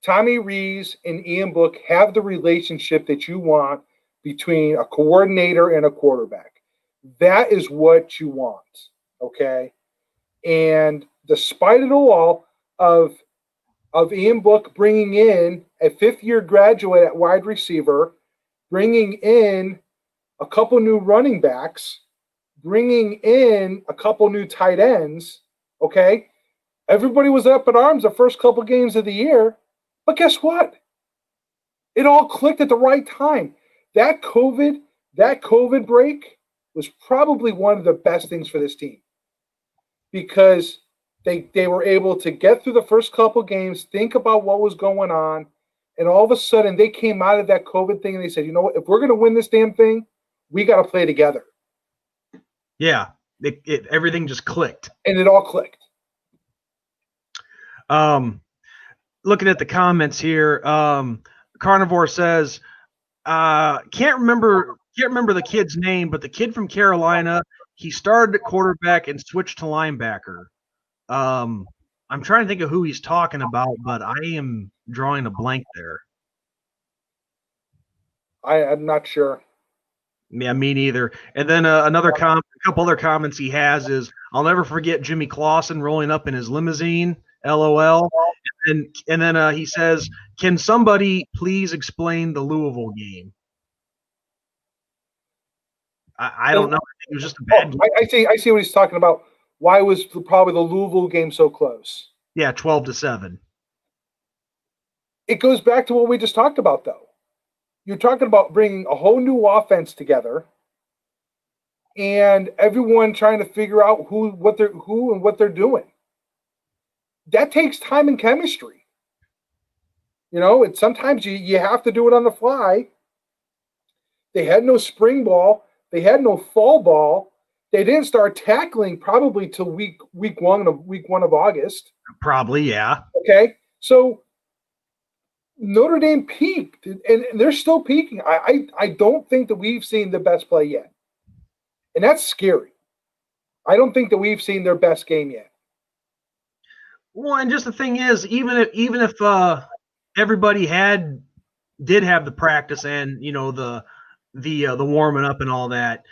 Tommy Rees and Ian Book have the relationship that you want between a coordinator and a quarterback. That is what you want, okay? And despite it all of Ian Book bringing in a 5th-year graduate at wide receiver, bringing in a couple new running backs, bringing in a couple new tight ends, okay? Everybody was up in arms the first couple games of the year, but guess what? It all clicked at the right time. that COVID break was probably one of the best things for this team because they were able to get through the first couple games, think about what was going on, and all of a sudden they came out of that COVID thing and they said, you know what, if we're going to win this damn thing, we got to play together. Yeah, everything just clicked. And it all clicked. Looking at the comments here, Carnivore says, can't remember the kid's name, but the kid from Carolina, he started at quarterback and switched to linebacker. I'm trying to think of who he's talking about, but I am drawing a blank there. I'm not sure. Yeah, me neither. And then a couple other comments he has is, I'll never forget Jimmy Clausen rolling up in his limousine, LOL. And then he says, can somebody please explain the Louisville game? I don't know. It was just a bad game. I see what he's talking about. Why was probably the Louisville game so close? Yeah, 12-7. It goes back to what we just talked about, though. You're talking about bringing a whole new offense together and everyone trying to figure out who and what they're doing. That takes time and chemistry. And sometimes you have to do it on the fly. They had no spring ball. They had no fall ball. They didn't start tackling probably till week one of August. Probably, yeah. Okay, so Notre Dame peaked, and they're still peaking. I don't think that we've seen the best play yet, and that's scary. I don't think that we've seen their best game yet. Well, and just the thing is, even if everybody did have the practice and the warming up and all that,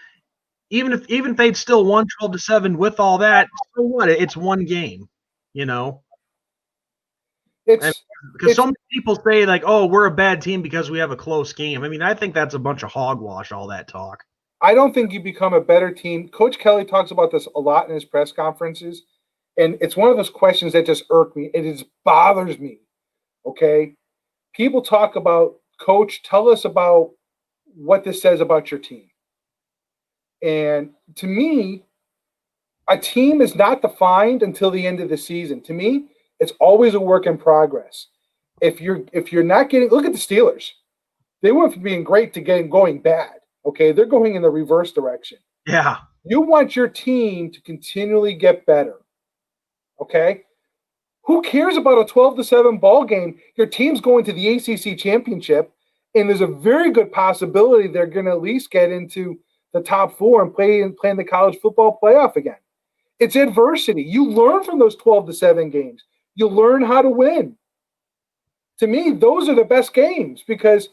even if they'd still won 12-7 with all that, so what? It's one game, Because so many people say, like, oh, we're a bad team because we have a close game. I mean, I think that's a bunch of hogwash, all that talk. I don't think you become a better team. Coach Kelly talks about this a lot in his press conferences, and it's one of those questions that just irk me. It just bothers me, okay? People talk about, Coach, tell us about what this says about your team. And to me, a team is not defined until the end of the season. To me, it's always a work in progress. If you're not getting, look at the Steelers. They went from being great to going bad. Okay, they're going in the reverse direction. Yeah. You want your team to continually get better. Okay? Who cares about a 12-7 ball game? Your team's going to the ACC Championship, and there's a very good possibility they're going to at least get into the top 4 and play in the college football playoff again. It's adversity. You learn from those 12-7 games. You learn how to win. To me, those are the best games because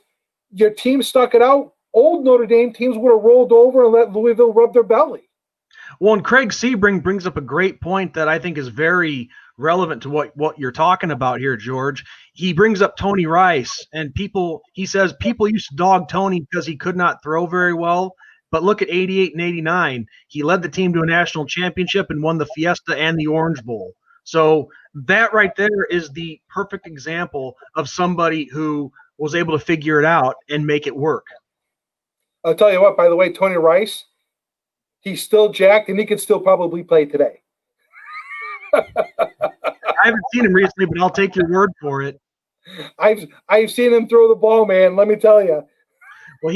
your team stuck it out. Old Notre Dame teams would have rolled over and let Louisville rub their belly. Well, and Craig Sebring brings up a great point that I think is very relevant to what you're talking about here, George. He brings up Tony Rice, and he says people used to dog Tony because he could not throw very well. But look at 88 and 89. He led the team to a national championship and won the Fiesta and the Orange Bowl. So that right there is the perfect example of somebody who was able to figure it out and make it work. I'll tell you what, by the way, Tony Rice, he's still jacked and he could still probably play today. I haven't seen him recently, but I'll take your word for it. I've seen him throw the ball, man. Let me tell you. Well,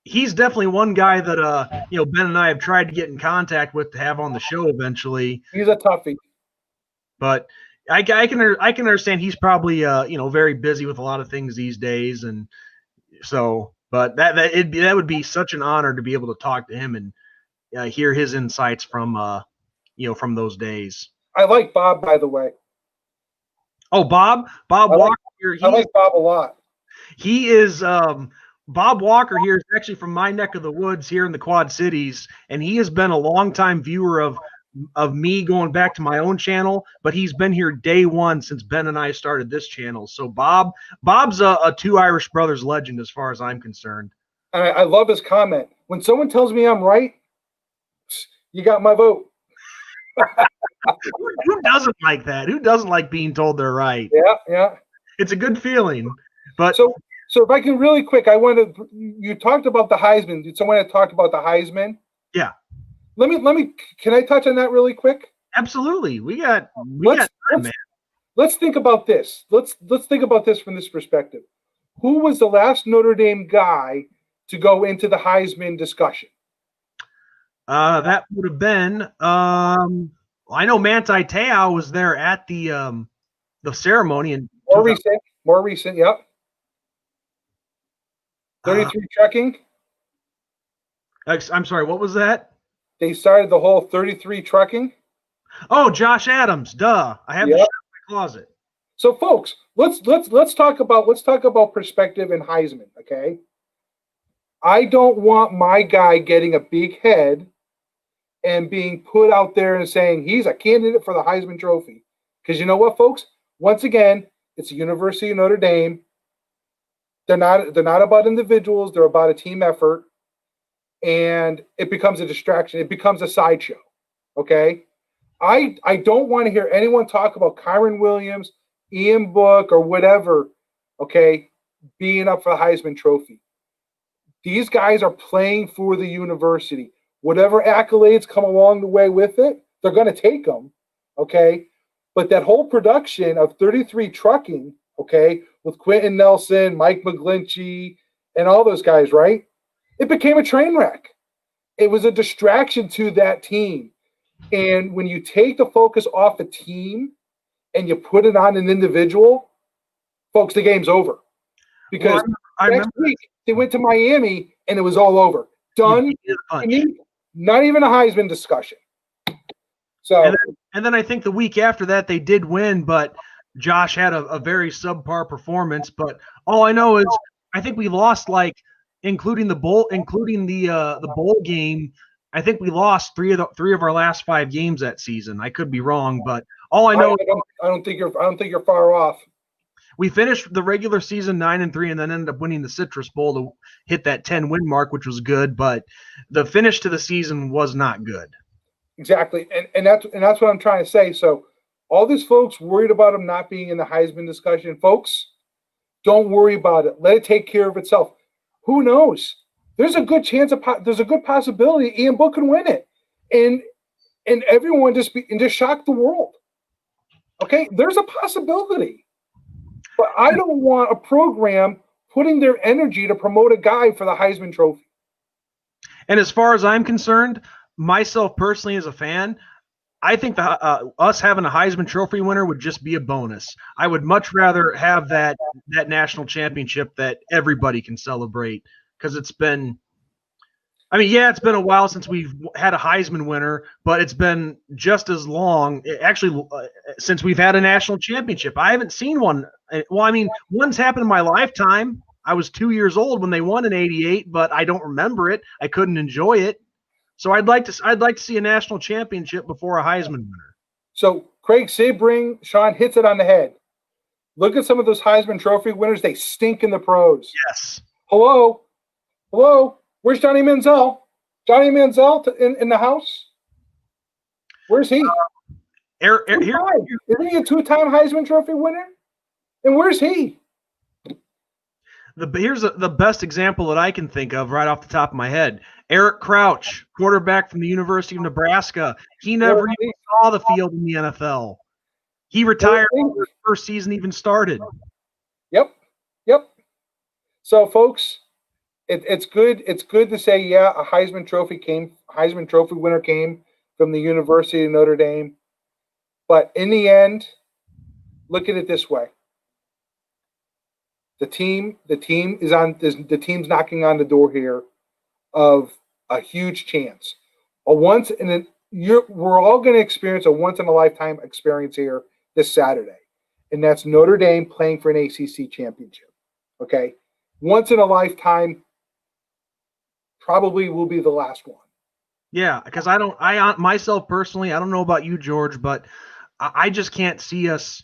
he's definitely one guy that Ben and I have tried to get in contact with to have on the show eventually. He's a toughie. But I can understand he's probably very busy with a lot of things these days, and so. But that would be such an honor to be able to talk to him and hear his insights from those days. I like Bob, by the way. Oh, Bob Walker here. I like Bob a lot. He is Bob Walker here is actually from my neck of the woods here in the Quad Cities, and he has been a longtime viewer of me going back to my own channel, but he's been here day one since Ben and I started this channel. So Bob's a Two Irish Brothers legend as far as I'm concerned. I love his comment. When someone tells me I'm right, you got my vote. Who doesn't like that? Who doesn't like being told they're right? Yeah. It's a good feeling. But so So if I can really quick, you talked about the Heisman. Did someone have talked about the Heisman? Yeah. Can I touch on that really quick? Absolutely. Let's think about this. Let's think about this from this perspective. Who was the last Notre Dame guy to go into the Heisman discussion? That would have been I know Manti Te'o was there at the ceremony in more recent, yep. 33 trucking. I'm sorry, what was that? They started the whole 33 trucking. Oh, Josh Adams, duh. I have the shirt in my closet. So folks, let's talk about perspective and Heisman, okay? I don't want my guy getting a big head and being put out there and saying he's a candidate for the Heisman Trophy. Because you know what, folks? Once again, it's the University of Notre Dame. They're not about individuals, they're about a team effort. And it becomes a distraction. It becomes a sideshow. Okay? I don't want to hear anyone talk about Kyron Williams, Ian Book, or whatever, okay, being up for the Heisman Trophy. These guys are playing for the university. Whatever accolades come along the way with it, they're going to take them, okay? But that whole production of 33 trucking, okay, with Quentin Nelson, Mike McGlinchey, and all those guys, right? It became a train wreck. It was a distraction to that team. And when you take the focus off a team and you put it on an individual, folks, the game's over. Because next week they went to Miami and it was all over. Done. Not even a Heisman discussion. So and then I think the week after that they did win, but Josh had a very subpar performance. But all I know is I think we lost including the bowl game. I think we lost three of our last 5 games that season. I could be wrong, but all I know I don't think you're far off. We finished the regular season 9-3 and then ended up winning the Citrus Bowl to hit that 10-win mark, which was good, but the finish to the season was not good. Exactly. And that's what I'm trying to say. So all these folks worried about him not being in the Heisman discussion, folks, don't worry about it. Let it take care of itself. Who knows? There's a good there's a good possibility Ian Book can win it. And everyone just shock the world. Okay? There's a possibility. But I don't want a program putting their energy to promote a guy for the Heisman Trophy. And as far as I'm concerned, myself personally as a fan, I think us having a Heisman Trophy winner would just be a bonus. I would much rather have that national championship that everybody can celebrate because it's been a while since we've had a Heisman winner, but it's been just as long, actually, since we've had a national championship. I haven't seen one. Well, one's happened in my lifetime. I was 2 years old when they won in '88, but I don't remember it. I couldn't enjoy it. So I'd like to see a national championship before a Heisman winner. So Craig Sebring, Sean hits it on the head. Look at some of those Heisman Trophy winners. They stink in the pros. Yes. Hello. Where's Johnny Manziel? Johnny Manziel in the house? Where's he? Isn't he a 2-time Heisman Trophy winner? And where's he? Here's the best example that I can think of right off the top of my head. Eric Crouch, quarterback from the University of Nebraska. He never even saw the field in the NFL. He retired before the first season even started. Yep. So, folks, it's good. It's good to say, yeah, a Heisman Trophy winner came from the University of Notre Dame. But in the end, look at it this way: the team's knocking on the door here of a huge chance. We're all going to experience a once in a lifetime experience here this Saturday, and that's Notre Dame playing for an ACC championship. Okay, once in a lifetime. Probably will be the last one. Yeah, because myself personally, I don't know about you, George, but I just can't see us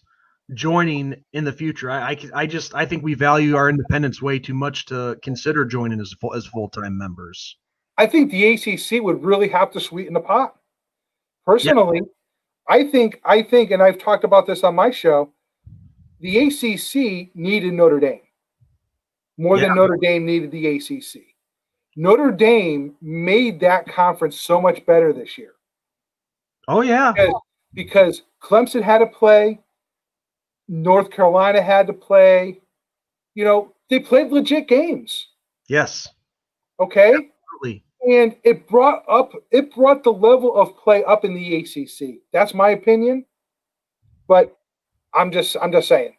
joining in the future. I think we value our independence way too much to consider joining as full-time members. I think the ACC would really have to sweeten the pot. Personally, yeah. I think, and I've talked about this on my show, the ACC needed Notre Dame. more than Notre Dame needed the ACC. Notre Dame made that conference so much better this year. Oh, yeah. Because Clemson had to play, North Carolina had to play. You know, they played legit games. Yes. Okay? Absolutely. And it brought the level of play up in the ACC. That's my opinion. But I'm just saying.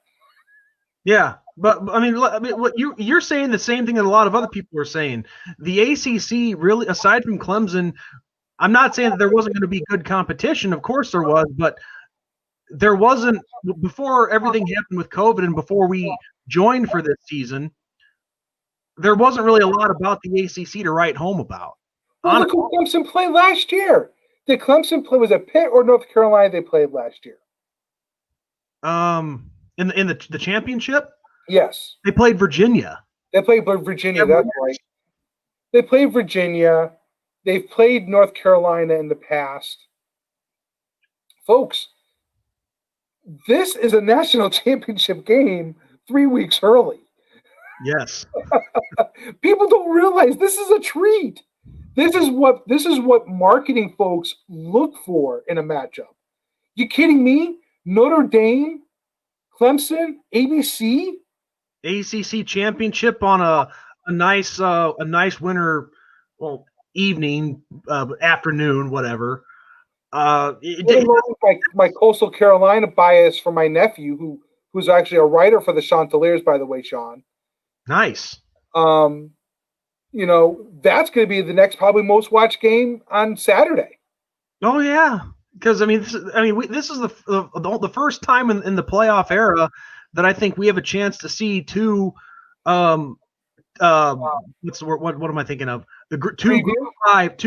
Yeah. But I mean, what you're saying the same thing that a lot of other people are saying. The ACC really, aside from Clemson, I'm not saying that there wasn't going to be good competition. Of course there was, but there wasn't before everything happened with COVID and before we joined for this season. There wasn't really a lot about the ACC to write home about. Well, look who Clemson played last year. Did Clemson play? Was it Pitt or North Carolina they played last year? In the championship. Yes, they played Virginia. They played Virginia. That's right. They played Virginia. They've played North Carolina in the past. Folks, this is a national championship game 3 weeks early. Yes. People don't realize this is a treat. This is what marketing folks look for in a matchup. You kidding me? Notre Dame, Clemson, ABC, ACC championship on a nice winter evening, afternoon, whatever. My Coastal Carolina bias for my nephew, who's actually a writer for the Chanticleers, by the way, Sean. Nice. You know, that's going to be the next probably most watched game on Saturday. Oh yeah, because this is the first time in the playoff era that I think we have a chance to see two. What's the word? What am I thinking of? Two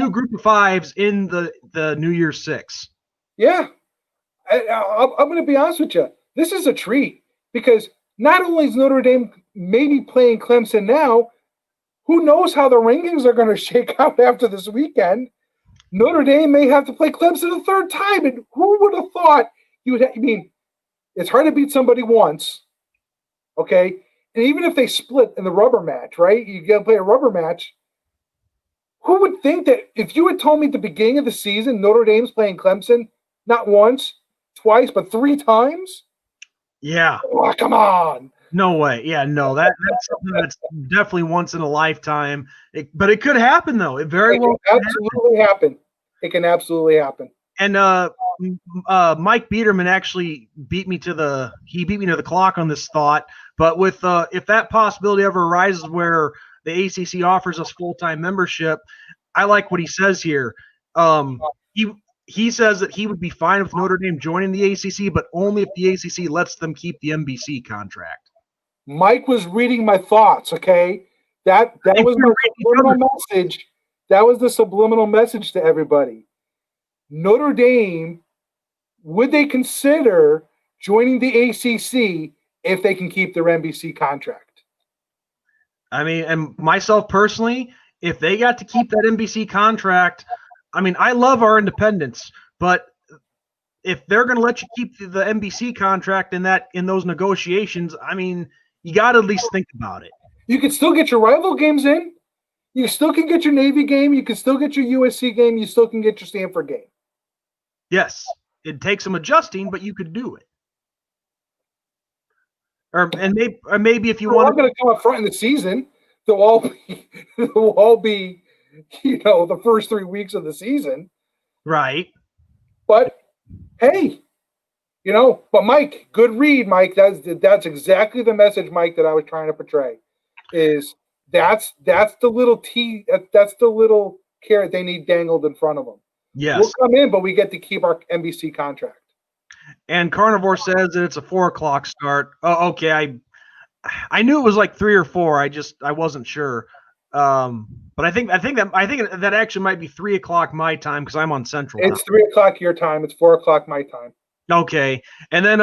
group of fives in the New Year's Six. Yeah, I'm going to be honest with you. This is a treat because not only is Notre Dame maybe playing Clemson now, who knows how the rankings are going to shake out after this weekend? Notre Dame may have to play Clemson a third time, and who would have thought you would? It's hard to beat somebody once, okay? And even if they split in the rubber match, right? You got to play a rubber match. Who would think that if you had told me at the beginning of the season Notre Dame's playing Clemson not once, twice, but 3 times? Yeah. Oh, come on. No way. Yeah, no. That's something that's definitely once in a lifetime. But it could happen though. It very well can absolutely happen. It can absolutely happen. And Mike Biederman actually beat me to the clock on this thought. But with if that possibility ever arises where the ACC offers us full-time membership, I like what he says here. He says that he would be fine with Notre Dame joining the ACC, but only if the ACC lets them keep the NBC contract. Mike was reading my thoughts, okay? That was my subliminal message. That was the subliminal message to everybody. Notre Dame, would they consider joining the ACC if they can keep their NBC contract? I mean, and myself personally, if they got to keep that NBC contract, I mean, I love our independence, but if they're going to let you keep the NBC contract in those negotiations, I mean, you got to at least think about it. You can still get your rival games in. You still can get your Navy game. You can still get your USC game. You still can get your Stanford game. Yes, it takes some adjusting, but you could do it. Or maybe if you want, I'm going to come up front in the season. They'll all be, the first 3 weeks of the season, right? But hey, but Mike, good read, Mike. That's exactly the message, Mike, that I was trying to portray. Is that's the little that's the little carrot they need dangled in front of them. Yes, we'll come in, but we get to keep our NBC contract. And Carnivore says that it's a 4:00 start. Oh, okay. I knew it was like 3 or 4. I wasn't sure. But I think that actually might be 3:00 my time because I'm on Central. It's 3:00 your time. It's 4:00 my time. Okay. And then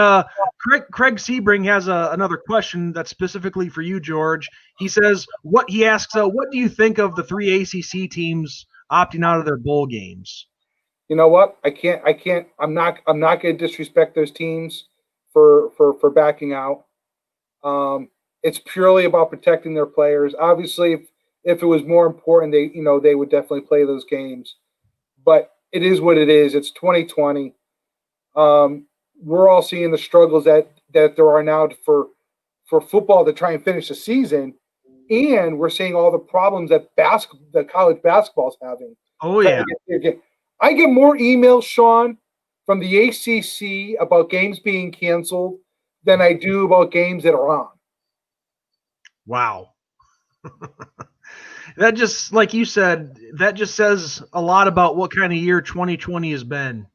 Craig Sebring has another question that's specifically for you, George. He says what do you think of the 3 ACC teams opting out of their bowl games? You know what? I'm not going to disrespect those teams for backing out. It's purely about protecting their players. Obviously, if it was more important, they would definitely play those games. But it is what it is. It's 2020. We're all seeing the struggles that there are now for football to try and finish the season, and we're seeing all the problems that college basketball is having. Oh yeah. I get more emails, Sean, from the ACC about games being canceled than I do about games that are on. Wow. That just, like you said, that just says a lot about what kind of year 2020 has been.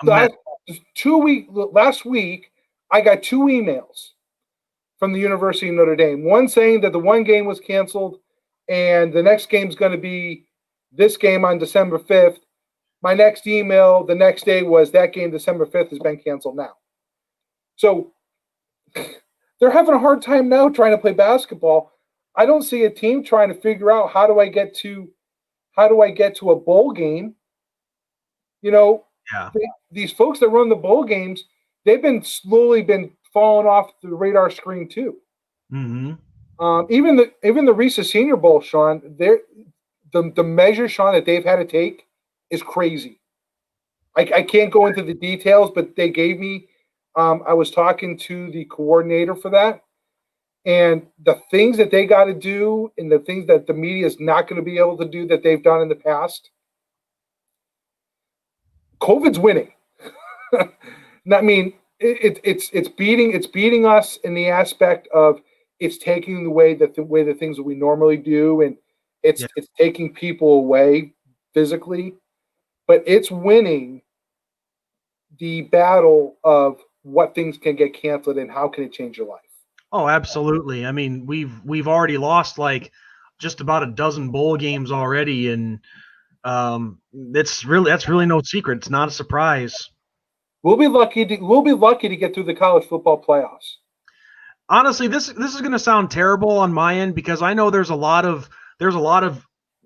Last week, I got 2 emails from the University of Notre Dame. One saying that the one game was canceled and the next game's going to be this game on December 5th. My next email the next day was that game December 5th has been canceled now. So they're having a hard time now trying to play basketball. I don't see a team trying to figure out how do I get to a bowl game. Yeah. These folks that run the bowl games, they've been slowly falling off the radar screen too. Mm-hmm. Even the Reese's Senior Bowl, Sean, the measure, Sean, that they've had to take is crazy. I can't go into the details, but they gave me. I was talking to the coordinator for that, and the things that they got to do, and the things that the media is not going to be able to do that they've done in the past. COVID's winning. I mean, it's beating us in the aspect of it's taking the way that things that we normally do, and it's taking people away physically, but it's winning the battle of what things can get canceled and how can it change your life. Oh, absolutely. I mean, we've already lost like just about a dozen bowl games already, and that's really no secret. It's not a surprise. We'll be lucky to get through the college football playoffs. Honestly, this is going to sound terrible on my end because I know there's a lot of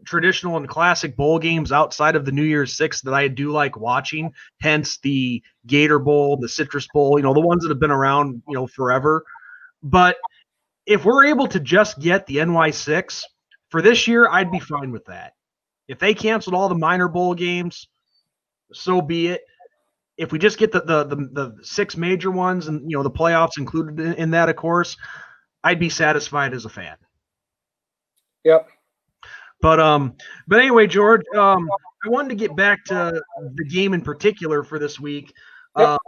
traditional and classic bowl games outside of the New Year's Six that I do like watching. Hence the Gator Bowl, the Citrus Bowl, the ones that have been around, forever. But if we're able to just get the NY6 for this year, I'd be fine with that. If they canceled all the minor bowl games, so be it. If we just get the 6 major ones and the playoffs included in that, of course, I'd be satisfied as a fan. Yep. But anyway, George, I wanted to get back to the game in particular for this week. Yep.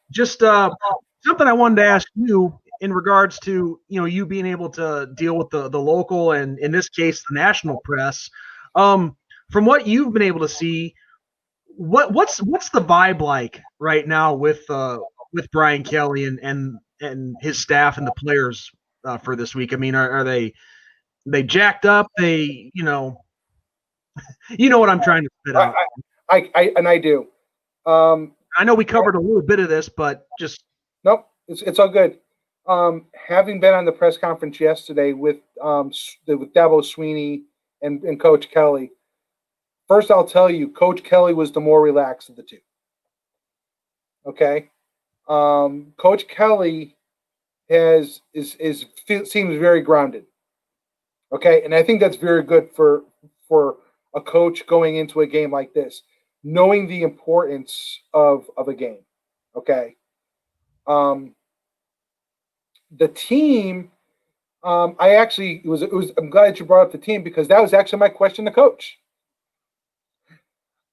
Just something I wanted to ask you in regards to you being able to deal with the local and in this case the national press. From what you've been able to see, what's the vibe like right now with Brian Kelly and his staff and the players for this week? I mean, are they jacked up? They what I'm trying to spit out. I do. I know we covered a little bit of this, but just nope. It's all good. Having been on the press conference yesterday with Dabo Sweeney and Coach Kelly, first I'll tell you, Coach Kelly was the more relaxed of the two. Okay, Coach Kelly seems very grounded. Okay, and I think that's very good for a coach going into a game like this, knowing the importance of a game. Okay. The team, I'm glad that you brought up the team because that was actually my question to Coach.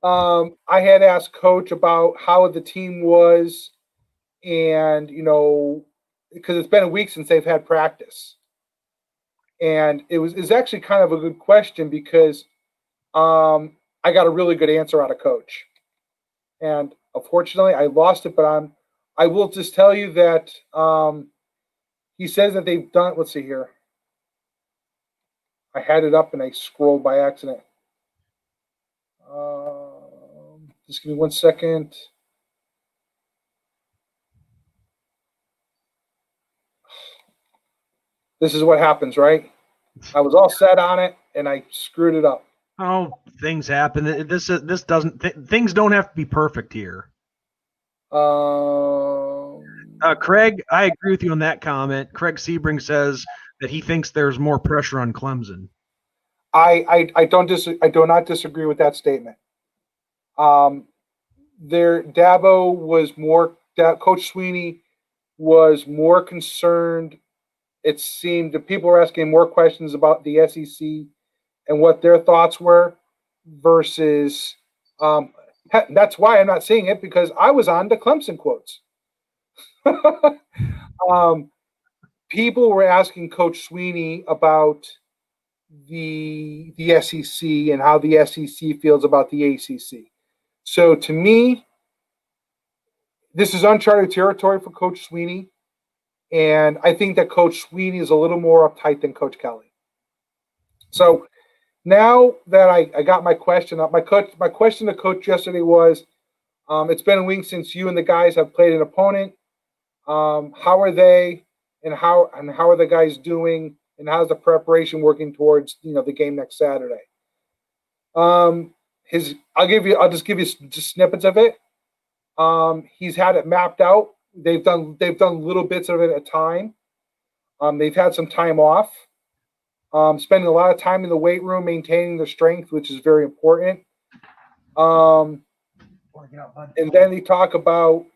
I had asked Coach about how the team was, and because it's been a week since they've had practice, and it's actually kind of a good question because I got a really good answer out of Coach, and unfortunately I lost it, but I will just tell you that he says that they've done. Let's see here. I had it up and I scrolled by accident. Just give me 1 second. This is what happens, right? I was all set on it and I screwed it up. Oh, things happen. Things don't have to be perfect here. I Craig, I agree with you on that comment. Craig Sebring says that he thinks there's more pressure on Clemson. I do not disagree with that statement. Dabo was more. Coach Sweeney was more concerned. It seemed that people were asking more questions about the SEC and what their thoughts were versus. That's why I'm not seeing it, because I was on the Clemson quotes. People were asking Coach Sweeney about the SEC and how the SEC feels about the ACC. So to me, this is uncharted territory for Coach Sweeney, and I think that Coach Sweeney is a little more uptight than Coach Kelly. So now that I got my question up, my question to Coach yesterday was, it's been a week since you and the guys have played an opponent. How are they, and how are the guys doing, and how's the preparation working towards the game next Saturday? I'll just give you just snippets of it. He's had it mapped out. They've done little bits of it at a time. They've had some time off. Spending a lot of time in the weight room, maintaining their strength, which is very important. And then they talk about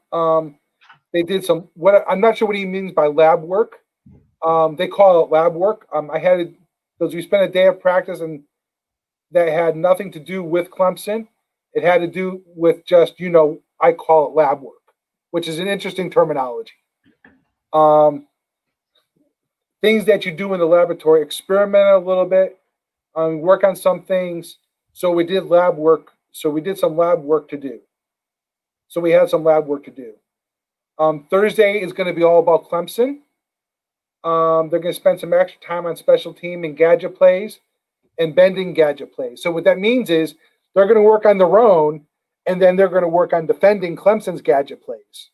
they did some, I'm not sure what he means by lab work. They call it lab work. Because we spent a day of practice, and that had nothing to do with Clemson. It had to do with just, I call it lab work, which is an interesting terminology. Things that you do in the laboratory, experiment a little bit, work on some things. So we did lab work. So we did some lab work to do. So we had some lab work to do. Thursday is going to be all about Clemson. They're going to spend some extra time on special team and gadget plays and bending gadget plays. So what that means is they're going to work on their own, and then they're going to work on defending Clemson's gadget plays.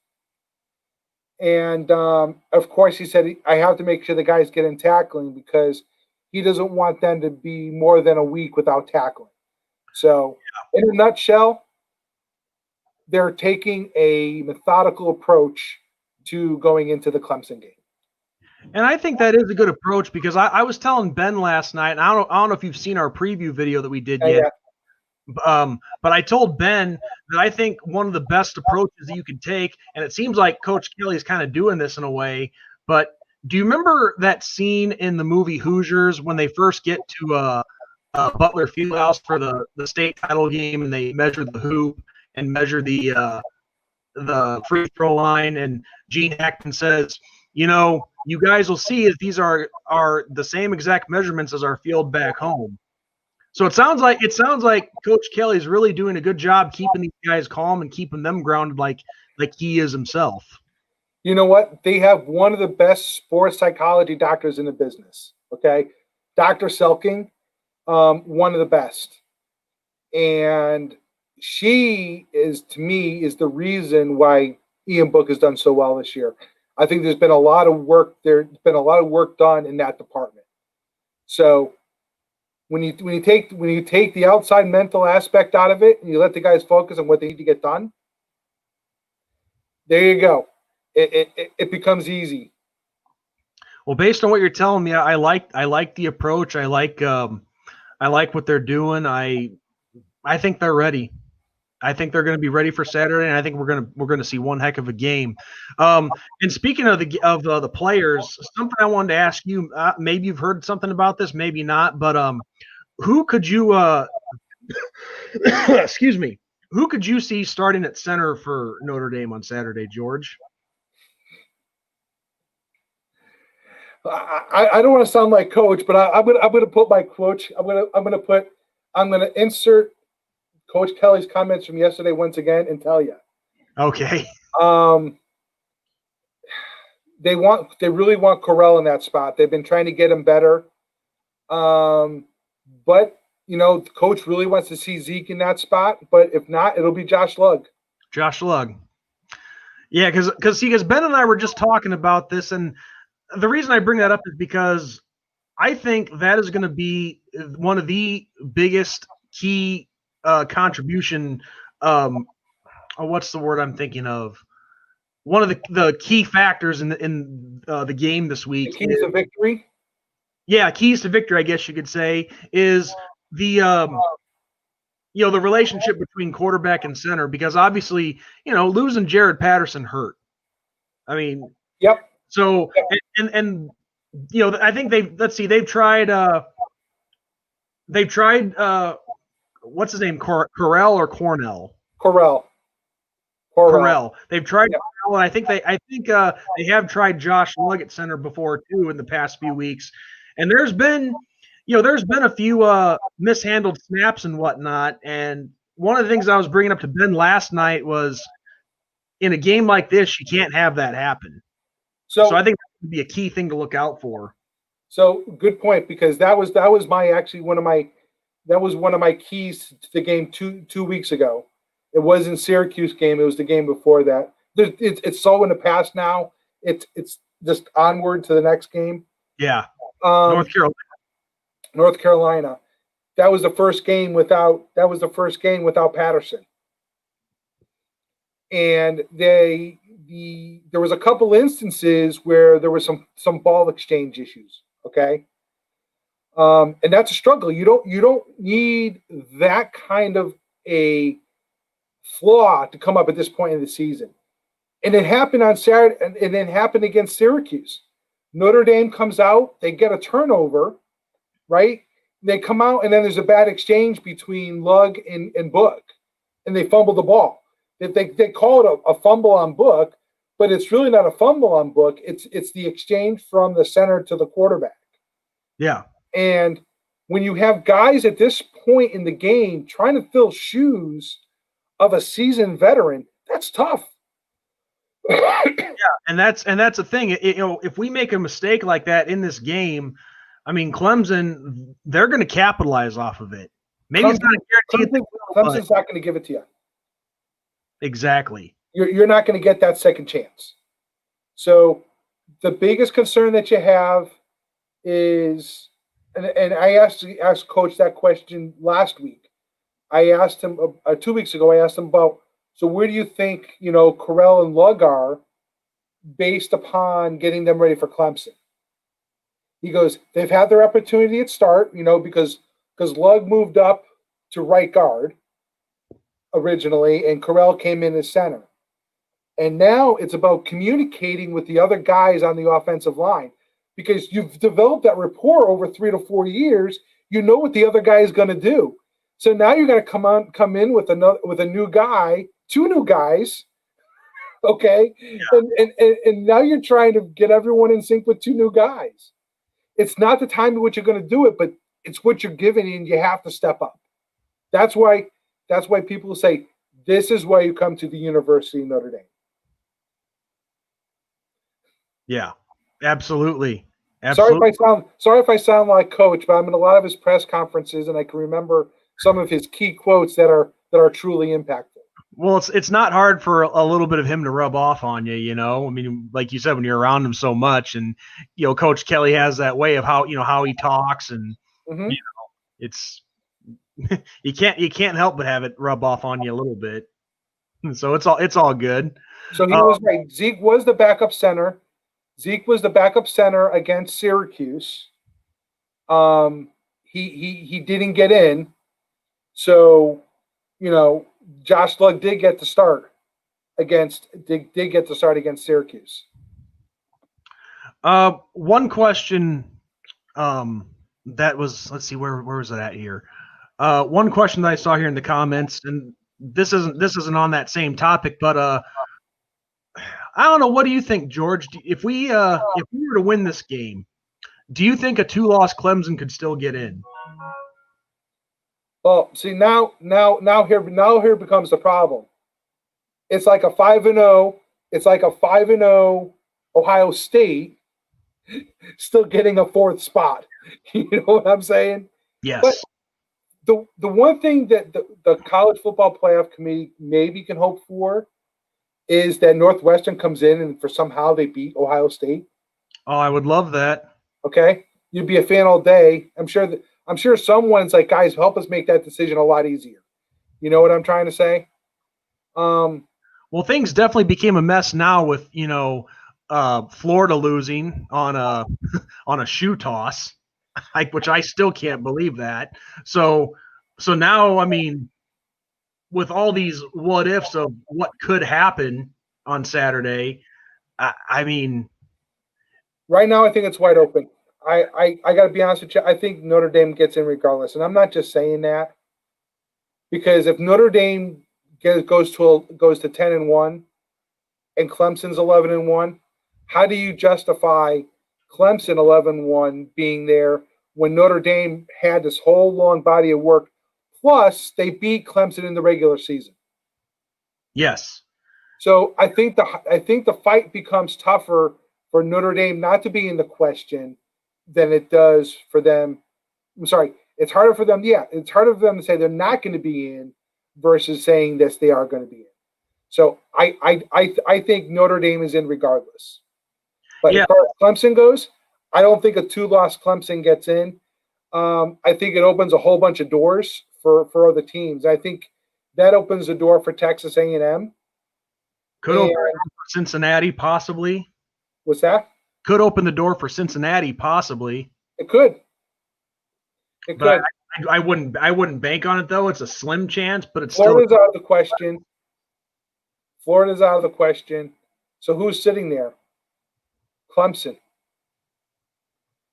And, of course, he said, I have to make sure the guys get in tackling, because he doesn't want them to be more than a week without tackling. So in a nutshell, they're taking a methodical approach to going into the Clemson game. And I think that is a good approach, because I was telling Ben last night, and I don't know if you've seen our preview video that we did yet. Yeah. But I told Ben that I think one of the best approaches that you can take, and it seems like Coach Kelly is kind of doing this in a way, but do you remember that scene in the movie Hoosiers when they first get to Butler Fieldhouse for the state title game, and they measure the hoop and measure the free throw line, and Gene Hackman says, you guys will see is these are the same exact measurements as our field back home. So it sounds like Coach Kelly is really doing a good job keeping these guys calm and keeping them grounded like he is himself. You know what? They have one of the best sports psychology doctors in the business. Okay, Dr. Selking, one of the best, and she is, to me, is the reason why Ian Book has done so well this year. I think there's been a lot of work. There's been a lot of work done in that department. So when you take the outside mental aspect out of it, and you let the guys focus on what they need to get done, there you go. It becomes easy. Well, based on what you're telling me, I like the approach. I like what they're doing. I think they're ready. I think they're going to be ready for Saturday, and I think we're going to see one heck of a game. And speaking of the players, something I wanted to ask you. Maybe you've heard something about this, maybe not. But who could you excuse me? Who could you see starting at center for Notre Dame on Saturday, George? I don't want to sound like Coach, but I'm gonna put my quote. I'm gonna insert Coach Kelly's comments from yesterday once again and tell you. Okay. They really want Corral in that spot. They've been trying to get him better. But the coach really wants to see Zeke in that spot. But if not, it'll be Josh Lugg. Josh Lugg. Yeah, because Ben and I were just talking about this, and the reason I bring that up is because I think that is going to be one of the biggest key contribution. What's the word I'm thinking of? one of the key factors in the game this week. The keys to victory. Yeah, keys to victory, I guess you could say, is the the relationship between quarterback and center, because obviously, losing Jared Patterson hurt. I mean, yep. So and I think they've tried what's his name, Correll or Cornell? Correll. They've tried Correll, and I think they have tried Josh Lugg at center before too in the past few weeks. And there's been a few mishandled snaps and whatnot. And one of the things I was bringing up to Ben last night was, in a game like this, you can't have that happen. So I think that would be a key thing to look out for. So good point, because that was one of my keys to the game 2 weeks ago. It wasn't Syracuse game; it was the game before that. It's so in the past now. It's just onward to the next game. Yeah, North Carolina. That was the first game without Patterson, and there was a couple instances where there was some ball exchange issues. Okay, and that's a struggle. You don't need that kind of a flaw to come up at this point in the season. And it happened on Saturday, and it happened against Syracuse. Notre Dame comes out, they get a turnover, right? They come out, and then there's a bad exchange between Lugg and Book, and they fumble the ball. They call it a fumble on Book, but it's really not a fumble on Book. It's the exchange from the center to the quarterback. Yeah. And when you have guys at this point in the game trying to fill shoes of a seasoned veteran, that's tough. Yeah, and that's the thing. If we make a mistake like that in this game, I mean, Clemson, they're going to capitalize off of it. Maybe it's not a guarantee. Clemson's not going to give it to you. Exactly. You're not going to get that second chance. So the biggest concern that you have is, and I asked Coach that question last week. I asked him 2 weeks ago. I asked him about, so where do you think Correll and Lugg are based upon getting them ready for Clemson? He goes, they've had their opportunity at start, because Lugg moved up to right guard originally, and Correll came in as center. And now it's about communicating with the other guys on the offensive line, because you've developed that rapport over 3 to 4 years. You know what the other guy is going to do. So now you're going to come in with a new guy, 2 new guys, okay? Yeah. And now you're trying to get everyone in sync with 2 new guys. It's not the time in which you're going to do it, but it's what you're given, and you have to step up. That's why people say this is why you come to the University of Notre Dame. Yeah, absolutely. Sorry if I sound like Coach, but I'm in a lot of his press conferences, and I can remember some of his key quotes that are truly impactful. Well, it's not hard for a little bit of him to rub off on you, I mean, like you said, when you're around him so much, and Coach Kelly has that way of how he talks, and it's you can't help but have it rub off on you a little bit. So it's all good. So he was right. Zeke was the backup center. Zeke was the backup center against Syracuse. He didn't get in, so Josh Lugg did get the start against Syracuse. One question that was, let's see, where was it at here? One question that I saw here in the comments, and this isn't on that same topic, but I don't know. What do you think, George? If we were to win this game, do you think a 2-loss Clemson could still get in? Well, see, now here becomes the problem. It's like a 5-0. It's like a 5-0 Ohio State still getting a 4th spot. You know what I'm saying? Yes. But the one thing that the College Football Playoff Committee maybe can hope for is that Northwestern comes in and for somehow they beat Ohio State. Oh, I would love that. Okay, you'd be a fan all day. I'm sure someone's like, guys, help us make that decision a lot easier. You know what I'm trying to say? Well, Well, things definitely became a mess now with Florida losing on a on a shoe toss, which I still can't believe that. So now, I mean, with all these what ifs of what could happen on Saturday, I mean, Right now, I think it's wide open. I got to be honest with you. I think Notre Dame gets in regardless, and I'm not just saying that because if Notre Dame goes to 10-1 and Clemson's 11-1, how do you justify Clemson 11-1 being there when Notre Dame had this whole long body of work? Plus, they beat Clemson in the regular season. yes. So I think the fight becomes tougher for Notre Dame not to be in the question than it does for them. I'm sorry, it's harder for them. Yeah, it's harder for them to say they're not going to be in versus saying this they are going to be in. So I think Notre Dame is in regardless. But Yeah. as far as Clemson goes, I don't think a 2-loss Clemson gets in. I think it opens a whole bunch of doors for other teams. I think that opens the door for Texas A&M. Could open the door for Cincinnati, possibly. What's that? Could open the door for Cincinnati, possibly. It could. It but could. I wouldn't bank on it though. It's a slim chance, but it's Florida's still out of the question. Florida's out of the question. So who's sitting there? Clemson.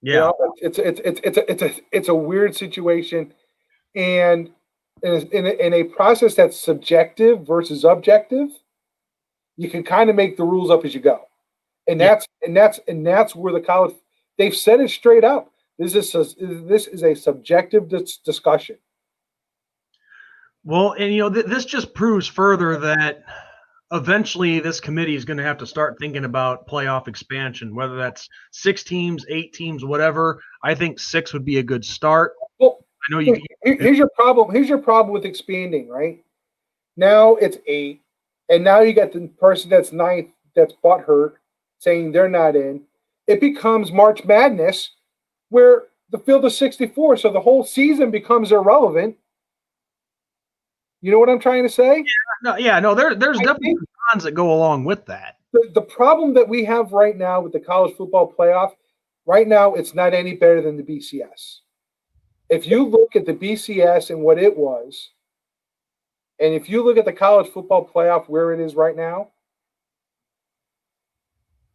Yeah. It's a weird situation, and in a process that's subjective versus objective, you can kind of make the rules up as you go, and that's where the college they've said it straight up. This is a subjective discussion. Well, and this just proves further that eventually this committee is going to have to start thinking about playoff expansion, whether that's 6 teams, 8 teams, whatever. I think 6 would be a good start. Well, I know you. Here's your problem. Here's your problem with expanding, right? Now it's 8, and now you got the person that's 9th that's butthurt saying they're not in. It becomes March Madness, where the field is 64, so the whole season becomes irrelevant. You know what I'm trying to say? No. There's definitely cons that go along with that. The problem that we have right now with the college football playoff, right now it's not any better than the BCS. If you look at the BCS and what it was, and if you look at the college football playoff where it is right now,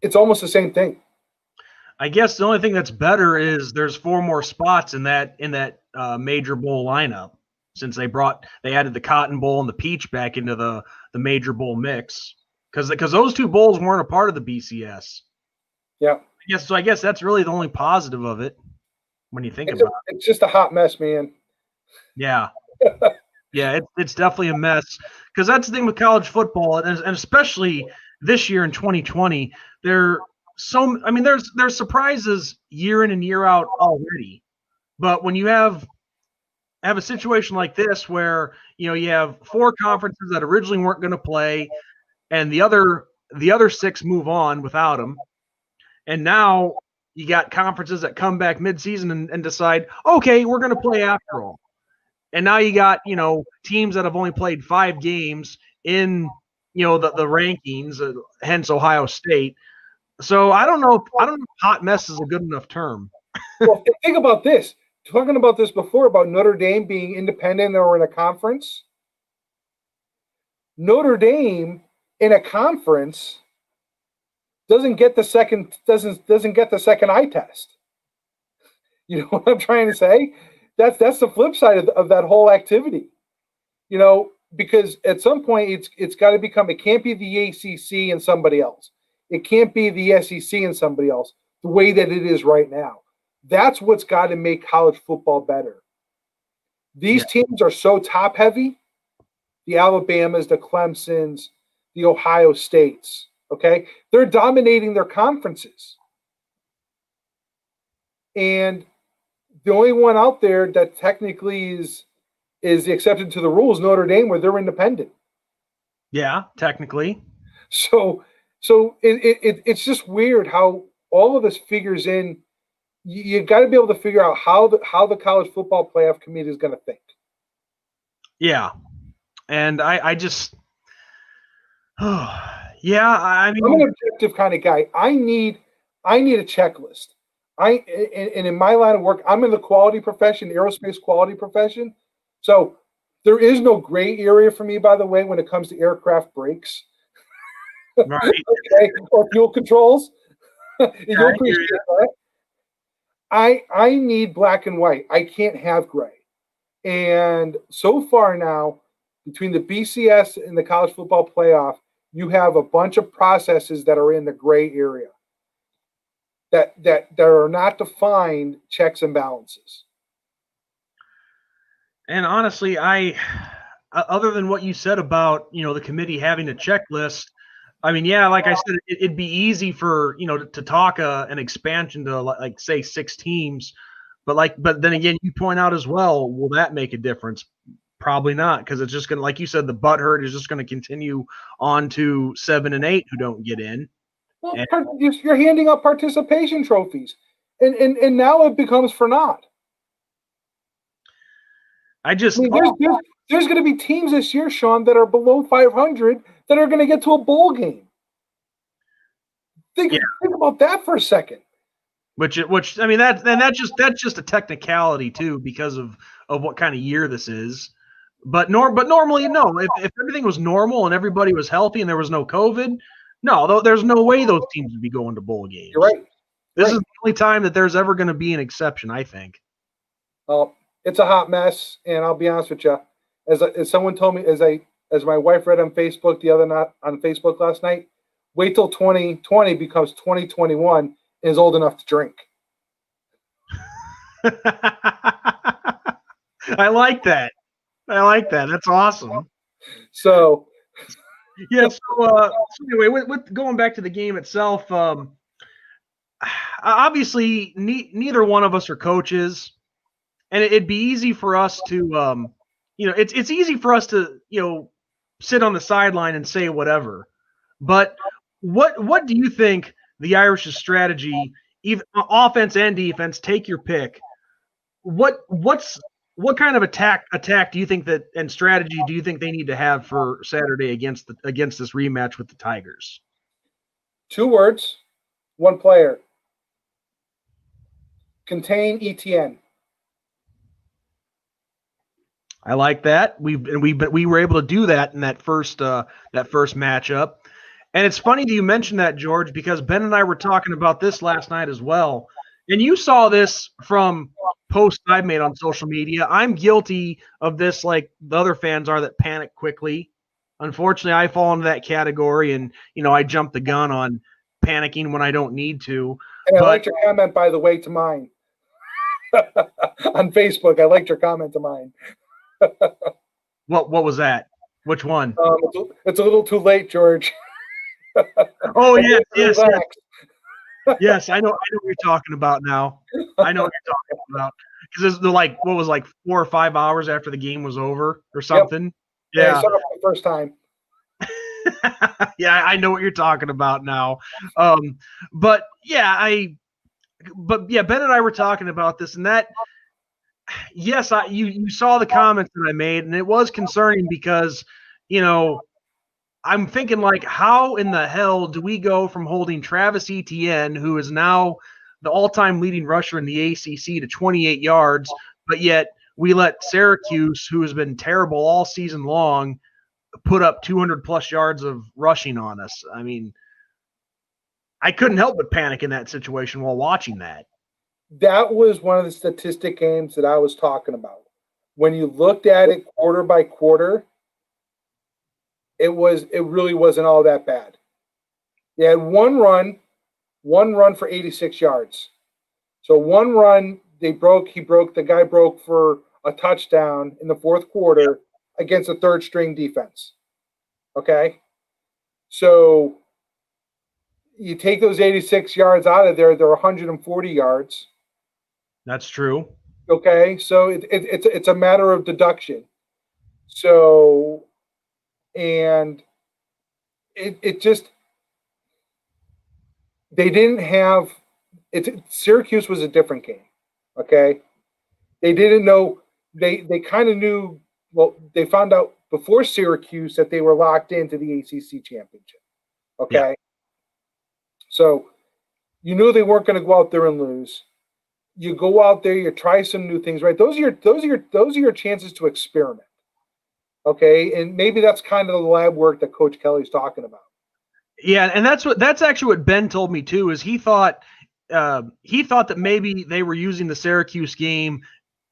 it's almost the same thing. I guess the only thing that's better is there's 4 more spots in that major bowl lineup, since they added the Cotton Bowl and the Peach back into the major bowl mix, because those 2 bowls weren't a part of the BCS. Yeah. I guess that's really the only positive of it when you think about it. It's just a hot mess, man. Yeah. Yeah, it's definitely a mess, because that's the thing with college football, and especially this year in 2020, there's surprises year in and year out already. But when you have a situation like this where you have 4 conferences that originally weren't going to play, and the other 6 move on without them, and now you got conferences that come back midseason and decide, okay, we're going to play after all. And now you got teams that have only played 5 games in the rankings, hence Ohio State. So I don't know if hot mess is a good enough term. Well, think about this. Talking about this before about Notre Dame being independent or in a conference. Notre Dame in a conference doesn't get the second eye test. You know what I'm trying to say? That's the flip side of that whole activity. Because at some point it's got to become, it can't be the ACC and somebody else. It can't be the SEC and somebody else the way that it is right now. That's what's got to make college football better. These teams are so top heavy, the Alabamas, the Clemsons, the Ohio States, okay? They're dominating their conferences. And the only one out there that technically is the exception to the rules, Notre Dame, where they're independent. Yeah, technically. So it's just weird how all of this figures in. You got to be able to figure out how the college football playoff committee is going to think. Yeah, and I Yeah, I I'm mean, an objective kind of guy. I need a checklist. And in my line of work, I'm in the quality profession, aerospace quality profession. So there is no gray area for me, by the way, when it comes to aircraft brakes, right. okay, or fuel controls. Yeah, You'll I hear appreciate you. that. I need black and white. I can't have gray. And so far now, between the BCS and the college football playoff, you have a bunch of processes that are in the gray area that are not defined checks and balances. And honestly, other than what you said about, the committee having a checklist, I mean, yeah, like I said, it'd be easy for, to talk an expansion to like say 6 teams, but then again, you point out as well, will that make a difference? Probably not, because it's just going to, like you said, the butthurt is just going to continue on to 7 and 8 who don't get in. Well, And you're handing out participation trophies, and now it becomes for naught. I just, I mean, there's going to be teams this year, Sean, that are below 500 that are going to get to a bowl game. Think about that for a second. which I mean, that's just a technicality too, because of what kind of year this is. But normally, no. If everything was normal and everybody was healthy and there was no COVID, no, there's no way those teams would be going to bowl games. You're right. This is the only time that there's ever going to be an exception, I think. Well, it's a hot mess, and I'll be honest with you. As someone told me, as my wife read on Facebook on Facebook last night, wait till 2020 becomes 2021 and is old enough to drink. I like that. That's awesome. So, yeah. So anyway, with going back to the game itself, obviously neither one of us are coaches, and it'd be easy for us to, it's easy for us to, sit on the sideline and say whatever. But what do you think the Irish's strategy, even offense and defense, take your pick? What kind of attack do you think that, and strategy do you think they need to have for Saturday against this rematch with the Tigers? 2 words, 1 player. Contain ETN. I like that. We were able to do that in that first matchup. And it's funny that you mentioned that, George, because Ben and I were talking about this last night as well. And you saw this from posts I've made on social media. I'm guilty of this, like the other fans are that panic quickly. Unfortunately, I fall into that category, and I jump the gun on panicking when I don't need to. And I liked your comment, by the way, to mine on Facebook. I liked your comment to mine. What was that? Which one? It's a little too late, George. Oh yes. Yes, I know what you're talking about now. I know what you're talking about, because they're like, what was, like 4 or 5 hours after the game was over or something. Yep. Yeah, I saw it for the first time. yeah, I know what you're talking about now. But yeah, Ben and I were talking about this, and that, yes, you saw the comments that I made, and it was concerning because, I'm thinking, like, how in the hell do we go from holding Travis Etienne, who is now the all-time leading rusher in the ACC, to 28 yards, but yet we let Syracuse, who has been terrible all season long, put up 200-plus yards of rushing on us? I mean, I couldn't help but panic in that situation while watching that. That was one of the statistic games that I was talking about. When you looked at it quarter by quarter, it really wasn't all that bad. They had one run for 86 yards. So one run, the guy broke for a touchdown in the 4th quarter against a 3rd string defense. Okay? So you take those 86 yards out of there, they're 140 yards. That's true. Okay? So it's a matter of deduction. So, and it just, they didn't have it. Syracuse was a different game. Okay, they didn't know. They kind of knew. Well, they found out before Syracuse that they were locked into the ACC championship. Okay. Yeah. So you knew they weren't going to go out there and lose. You go out there, you try some new things, right? Those are your chances to experiment. Okay. And maybe that's kind of the lab work that Coach Kelly's talking about. Yeah, and that's actually what Ben told me too, is he thought that maybe they were using the Syracuse game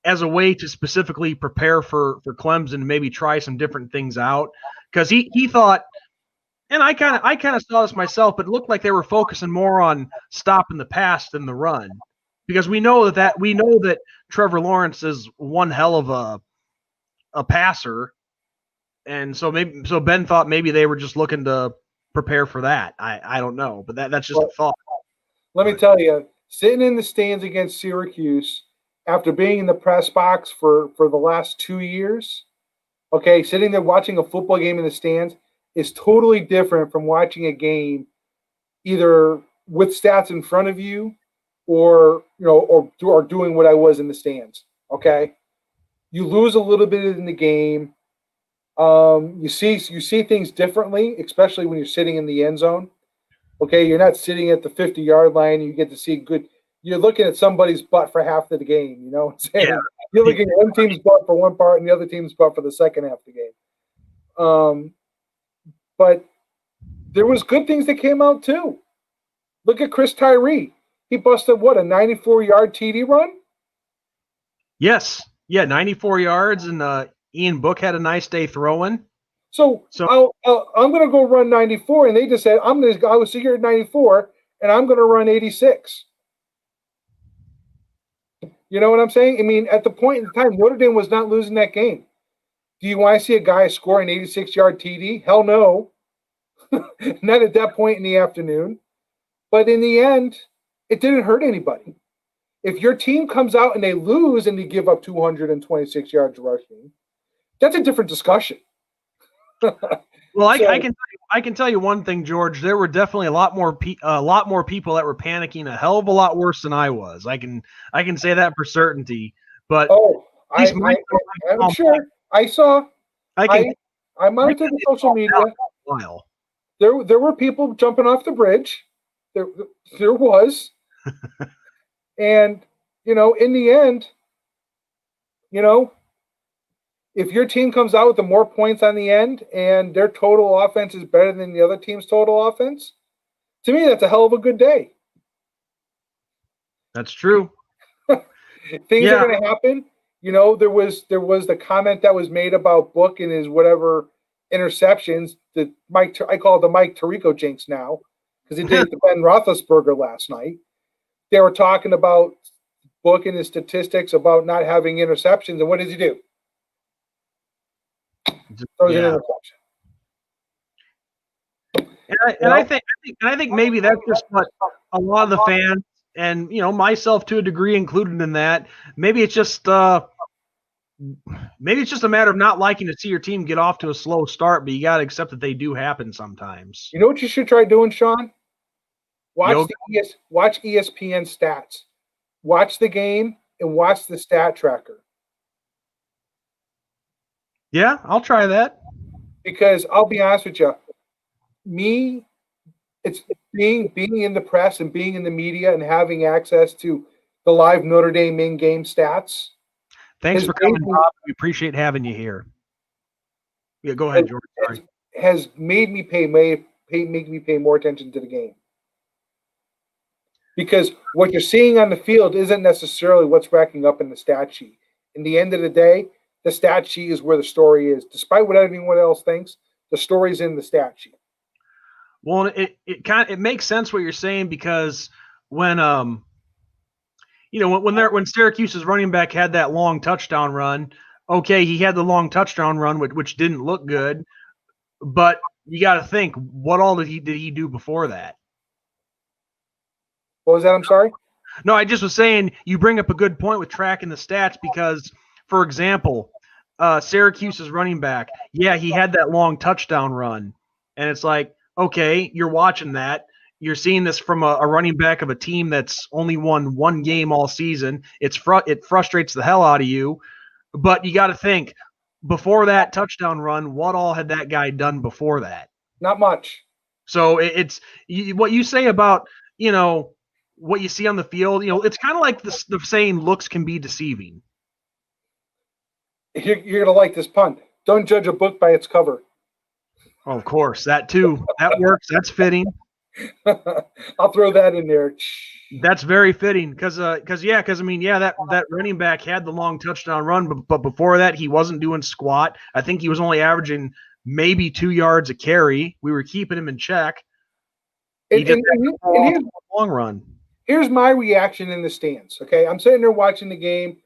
as a way to specifically prepare for Clemson and maybe try some different things out. Because he thought, and I kind of saw this myself, but it looked like they were focusing more on stopping the pass than the run. Because we know that Trevor Lawrence is one hell of a passer. And so Ben thought maybe they were just looking to prepare for that. I don't know, but that's just a thought. Let me tell you, sitting in the stands against Syracuse after being in the press box for the last 2 years, okay, sitting there watching a football game in the stands is totally different from watching a game either with stats in front of you or doing what I was in the stands. Okay, you lose a little bit in the game. You see things differently, especially when you're sitting in the end zone. Okay, you're not sitting at the 50-yard line. You get to see good. You're looking at somebody's butt for half of the game. You know what I'm saying? Yeah. You're looking at one team's butt for one part and the other team's butt for the second half of the game. But there was good things that came out too. Look at Chris Tyree. He busted what, a 94-yard TD run? Yes, yeah, 94 yards, and Ian Book had a nice day throwing. So I'm going to go run 94, and they just said, I was here at 94, and I'm going to run 86. You know what I'm saying? I mean, at the point in time, Notre Dame was not losing that game. Do you want to see a guy score an 86-yard TD? Hell no. Not at that point in the afternoon. But in the end, it didn't hurt anybody. If your team comes out and they lose and they give up 226 yards rushing, that's a different discussion. Well, I can tell you one thing, George. There were definitely a lot more people that were panicking a hell of a lot worse than I was. I can say that for certainty. But I'm sure I saw. I monitored the social media. There were people jumping off the bridge. There was, and in the end, if your team comes out with the more points on the end and their total offense is better than the other team's total offense, to me, that's a hell of a good day. That's true. Things are going to happen. There was the comment that was made about Book and his whatever interceptions that I call it the Mike Tirico jinx now because he did it to Ben Roethlisberger last night. They were talking about Book and his statistics about not having interceptions, and what does he do? Throws an interception. And I think maybe that's just what a lot of the fans and myself to a degree included in that. Maybe it's just a matter of not liking to see your team get off to a slow start, but you got to accept that they do happen sometimes. You know what you should try doing, Sean? Watch ESPN stats. Watch the game and watch the stat tracker. Yeah, I'll try that. Because I'll be honest with you, it's being in the press and being in the media and having access to the live Notre Dame in-game stats. Thanks for coming, Bob. We appreciate having you here. Yeah, go ahead, George. Sorry. Has made me pay more attention to the game. Because what you're seeing on the field isn't necessarily what's racking up in the stat sheet. In the end of the day, the stat sheet is where the story is. Despite what anyone else thinks, the story's in the stat sheet. Well, it makes sense what you're saying because when when Syracuse's running back had that long touchdown run, okay, he had the long touchdown run which didn't look good, but you got to think what all did he do before that? What was that? I'm sorry. No, I just was saying you bring up a good point with tracking the stats because, for example, Syracuse's running back, yeah, he had that long touchdown run, and it's like, okay, you're watching that. You're seeing this from a running back of a team that's only won one game all season. It frustrates the hell out of you, but you got to think, before that touchdown run, what all had that guy done before that? Not much. So it's what you say about, what you see on the field. It's kind of like the saying, looks can be deceiving. You're going to like this pun. Don't judge a book by its cover. Oh, of course, that too. That works. That's fitting. I'll throw that in there. That's very fitting because that running back had the long touchdown run, but before that he wasn't doing squat. I think he was only averaging maybe 2 yards a carry. We were keeping him in check. He just had a long run. Here's my reaction in the stands. Okay, I'm sitting there watching the game.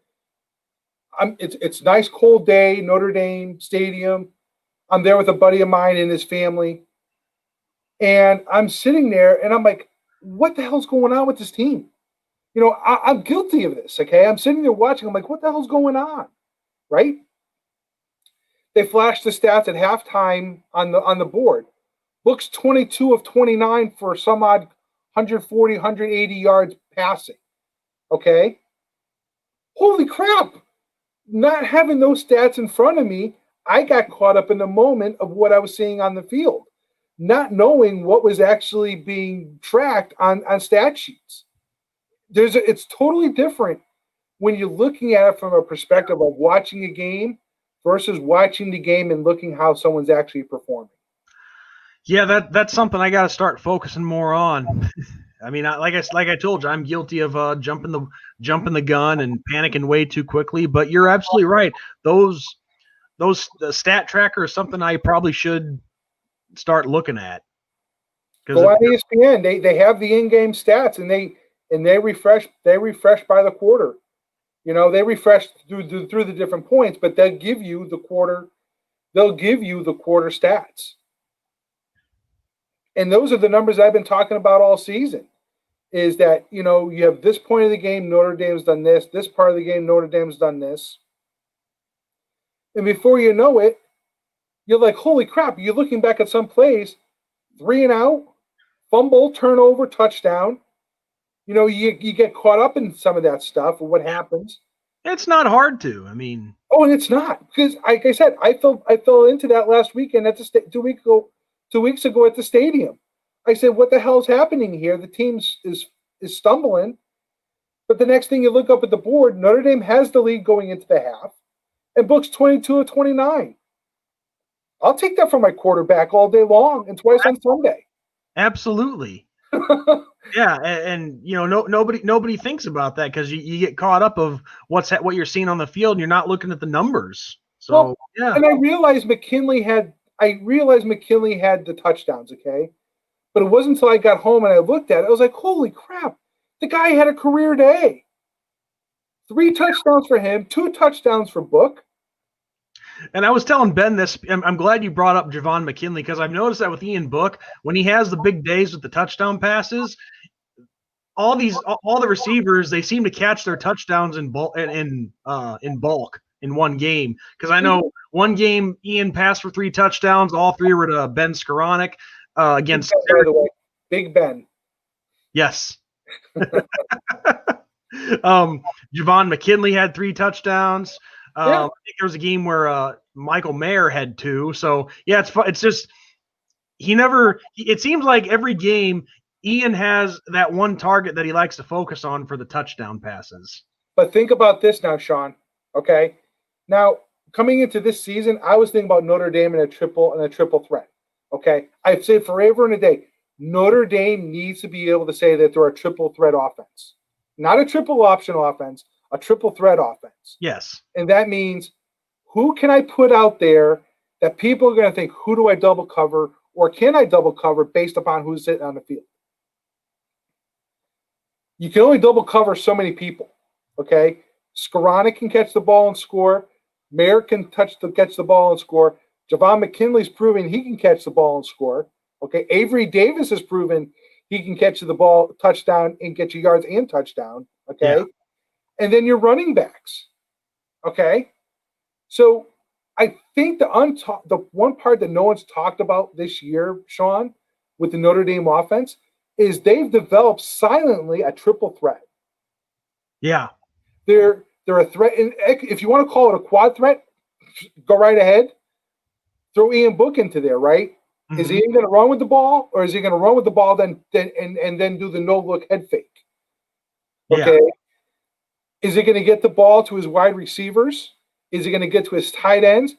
It's a nice cold day, Notre Dame Stadium. I'm there with a buddy of mine and his family, and I'm sitting there and I'm like, what the hell's going on with this team? I'm guilty of this. Okay, I'm sitting there watching. I'm like, what the hell's going on? Right? They flashed the stats at halftime on the board. Book's 22 of 29 for some odd 140, 180 yards passing. Okay? Holy crap. Not having those stats in front of me, I got caught up in the moment of what I was seeing on the field, not knowing what was actually being tracked on stat sheets. It's totally different when you're looking at it from a perspective of watching a game versus watching the game and looking how someone's actually performing. Yeah, that's something I got to start focusing more on. I mean, like I told you, I'm guilty of jumping the gun and panicking way too quickly. But you're absolutely right. Those stat tracker is something I probably should start looking at. Go on ESPN. They have the in-game stats and they refresh by the quarter. They refresh through the different points, but they'll give you the quarter. They'll give you the quarter stats. And those are the numbers I've been talking about all season, is that, you have this point of the game, Notre Dame's done this part of the game, Notre Dame's done this. And before you know it, you're like, holy crap, you're looking back at some plays, 3 and out, fumble, turnover, touchdown. You get caught up in some of that stuff and what happens. It's not hard to. I mean. Oh, and it's not. Because, like I said, I fell into that last weekend at the 2 weeks ago at the stadium. I said, what the hell is happening here? The team is stumbling. But the next thing you look up at the board, Notre Dame has the lead going into the half, and Book's 22 of 29. I'll take that from my quarterback all day long and twice on Sunday. Absolutely. Yeah, and nobody thinks about that because you get caught up of what you're seeing on the field, and you're not looking at the numbers. So yeah. And I realized McKinley had the touchdowns, okay? But it wasn't until I got home and I looked at it, I was like, holy crap, the guy had a career day. 3 touchdowns for him, 2 touchdowns for Book. And I was telling Ben this, I'm glad you brought up Javon McKinley because I've noticed that with Ian Book, when he has the big days with the touchdown passes, all the receivers, they seem to catch their touchdowns in bulk in one game. Because I know one game Ian passed for 3 touchdowns, all 3 were to Ben Skoranek against by the way, Big Ben. Yes. Javon McKinley had 3 touchdowns. I think there was a game where Michael Mayer had 2. So yeah, it's just it seems like every game Ian has that one target that he likes to focus on for the touchdown passes. But think about this now, Sean. Okay. Now, coming into this season, I was thinking about Notre Dame and a triple threat. Okay. I've said forever and a day, Notre Dame needs to be able to say that they're a triple threat offense. Not a triple option offense, a triple threat offense. Yes. And that means who can I put out there that people are going to think, who do I double cover or can I double cover based upon who's sitting on the field? You can only double cover so many people, okay? Skoranek can catch the ball and score. Mayer can catch the ball and score. Javon McKinley's proven he can catch the ball and score. Okay, Avery Davis has proven he can catch the ball, touchdown, and get you yards and touchdown. Okay, and then your running backs. Okay, so I think the one part that no one's talked about this year, Sean, with the Notre Dame offense, is they've developed silently a triple threat. Yeah, they're a threat, and if you want to call it a quad threat, go right ahead. Throw Ian Book into there, right? Mm-hmm. Is he going to run with the ball, or is he going to run with the ball then do the no look head fake? Okay. Yeah. Is he going to get the ball to his wide receivers? Is he going to get to his tight ends?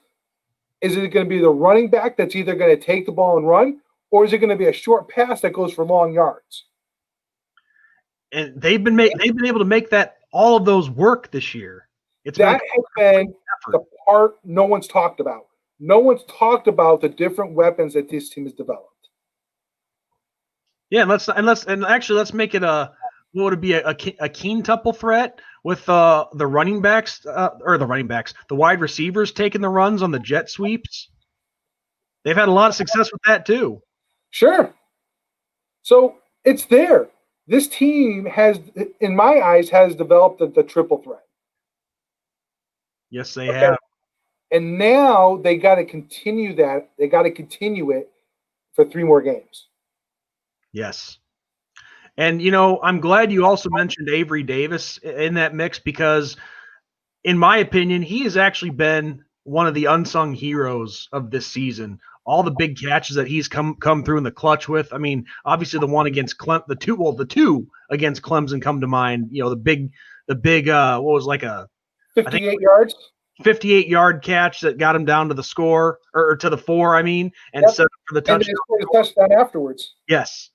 Is it going to be the running back that's either going to take the ball and run, or is it going to be a short pass that goes for long yards? And they've been able to make all of those work this year. That has been the part no one's talked about. No one's talked about the different weapons that this team has developed. Yeah, let's make it what would it be a quintuple threat with the running backs the wide receivers taking the runs on the jet sweeps. They've had a lot of success with that too. Sure. So it's there. This team has, in my eyes, has developed the triple threat. Yes, they have. And now they got to continue that. They got to continue it for 3 more games. Yes. And, I'm glad you also mentioned Avery Davis in that mix because, in my opinion, he has actually been one of the unsung heroes of this season. All the big catches that he's come through in the clutch with. I mean, obviously the one against the two against Clemson come to mind. The big what was like a 58 yards. 58-yard catch that got him down to the score or to the 4, and set up for the touchdown. And he scored a touchdown afterwards. Yes.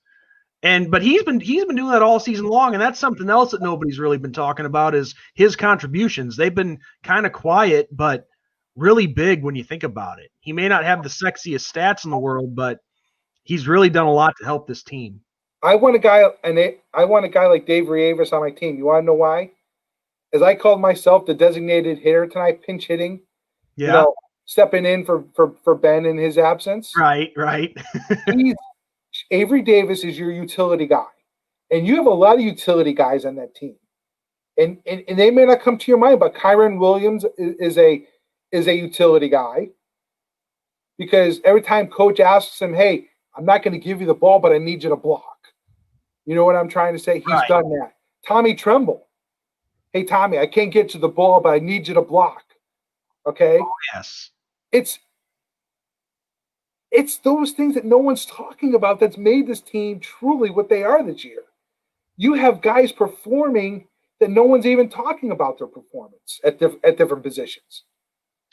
But he's been doing that all season long, and that's something else that nobody's really been talking about is his contributions. They've been kind of quiet, but really big when you think about it. He may not have the sexiest stats in the world, but he's really done a lot to help this team. I want a guy like Avery Davis on my team. You want to know why? As I called myself the designated hitter tonight, pinch hitting. Yeah. Stepping in for Ben in his absence. Right. Avery Davis is your utility guy. And you have a lot of utility guys on that team. And they may not come to your mind, but Kyron Williams is a utility guy. Because every time coach asks him, hey, I'm not going to give you the ball, but I need you to block. You know what I'm trying to say? He's done that. Tommy Tremble. Hey, Tommy, I can't get you the ball, but I need you to block. Okay? Oh, yes. It's those things that no one's talking about that's made this team truly what they are this year. You have guys performing that no one's even talking about their performance at different positions.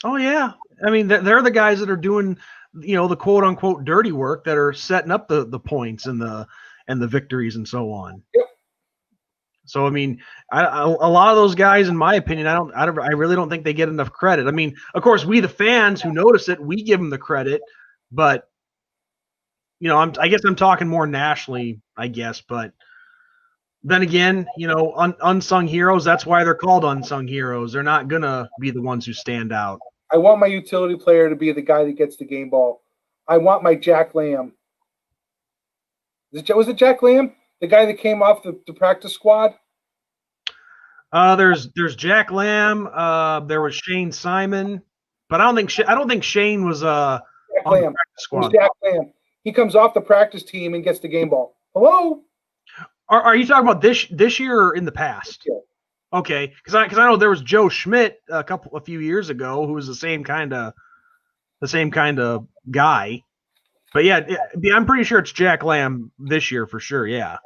Oh, yeah. They're the guys that are doing, the quote-unquote dirty work that are setting up the points and the victories and so on. Yep. So, a lot of those guys, in my opinion, I really don't think they get enough credit. Of course, we the fans who notice it, we give them the credit, but I guess I'm talking more nationally, I guess. But then again, unsung heroes. That's why they're called unsung heroes. They're not gonna be the ones who stand out. I want my utility player to be the guy that gets the game ball. I want my Jack Lamb. Was it Jack Lamb? The guy that came off the practice squad? There's Jack Lamb. There was Shane Simon, but I don't think Shane was Jack Lamb. The practice squad. It was Jack Lamb. He comes off the practice team and gets the game ball. Hello? Are you talking about this year or in the past? Yeah. Okay, because I know there was Joe Schmidt a few years ago who was the same kind of guy. But yeah, I'm pretty sure it's Jack Lamb this year for sure. Yeah.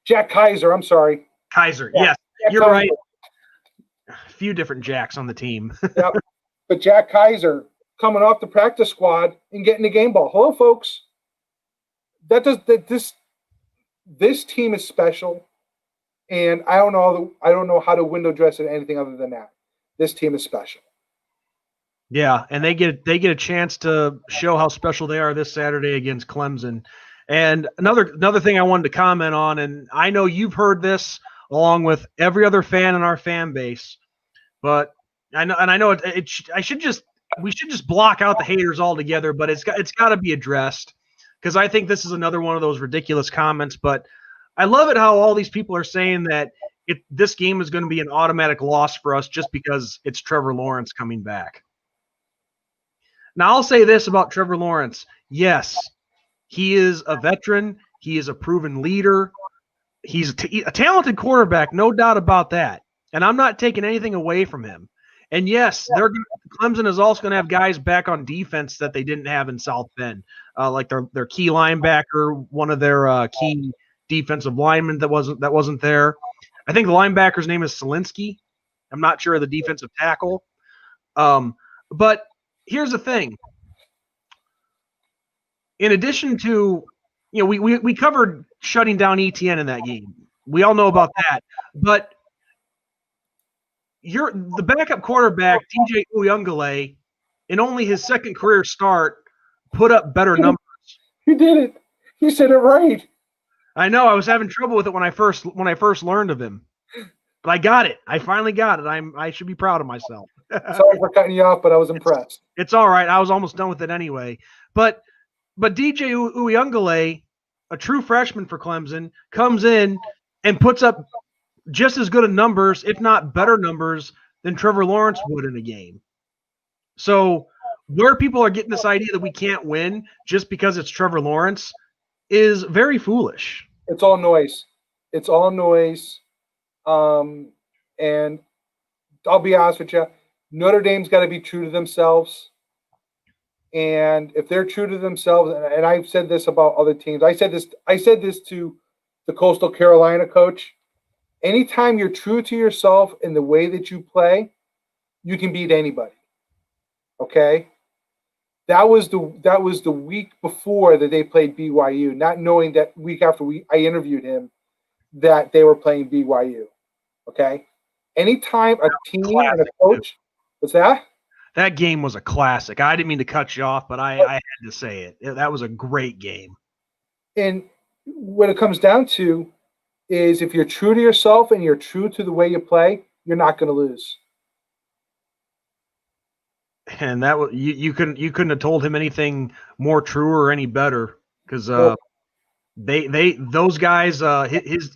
Jack Kaiser, I'm sorry. Kaiser, yeah, yes, Jack you're Kaiser. Right. A few different Jacks on the team. Yep. But Jack Kaiser coming off the practice squad and getting the game ball. Hello, folks. This team is special, and I don't know how to window dress it anything other than that. This team is special. Yeah, and they get a chance to show how special they are this Saturday against Clemson. And another thing I wanted to comment on, and I know you've heard this along with every other fan in our fan base, but I know we should just block out the haters altogether. But it's got to be addressed because I think this is another one of those ridiculous comments. But I love it how all these people are saying that this game is going to be an automatic loss for us just because it's Trevor Lawrence coming back. Now, I'll say this about Trevor Lawrence. Yes, he is a veteran. He is a proven leader. He's a talented quarterback, no doubt about that. And I'm not taking anything away from him. And yes, Clemson is also going to have guys back on defense that they didn't have in South Bend, like their key linebacker, one of their key defensive linemen that wasn't there. I think the linebacker's name is Solinsky. I'm not sure of the defensive tackle. But here's the thing. In addition to, we covered shutting down ETN in that game. We all know about that. But the backup quarterback, DJ Uyunglele, in only his second career start, put up better numbers. He did it. You said it right. I know. I was having trouble with it when I first learned of him. But I got it. I finally got it. I should be proud of myself. Sorry for cutting you off, but I was impressed. It's all right. I was almost done with it anyway. But DJ Uyunglele, a true freshman for Clemson, comes in and puts up just as good of numbers, if not better numbers, than Trevor Lawrence would in a game. So where people are getting this idea that we can't win just because it's Trevor Lawrence is very foolish. It's all noise. It's all noise. And I'll be honest with you, Notre Dame's got to be true to themselves. And if they're true to themselves, and I've said this about other teams, I said this to the Coastal Carolina coach. Anytime you're true to yourself in the way that you play, you can beat anybody. Okay? That was the week before that they played BYU, not knowing that week after I interviewed him that they were playing BYU. Okay? Anytime a team and a coach, what's that? That game was a classic. I didn't mean to cut you off, but I had to say it. That was a great game. And what it comes down to is if you're true to yourself and you're true to the way you play, you're not going to lose. And that was you couldn't have told him anything more true or any better because those guys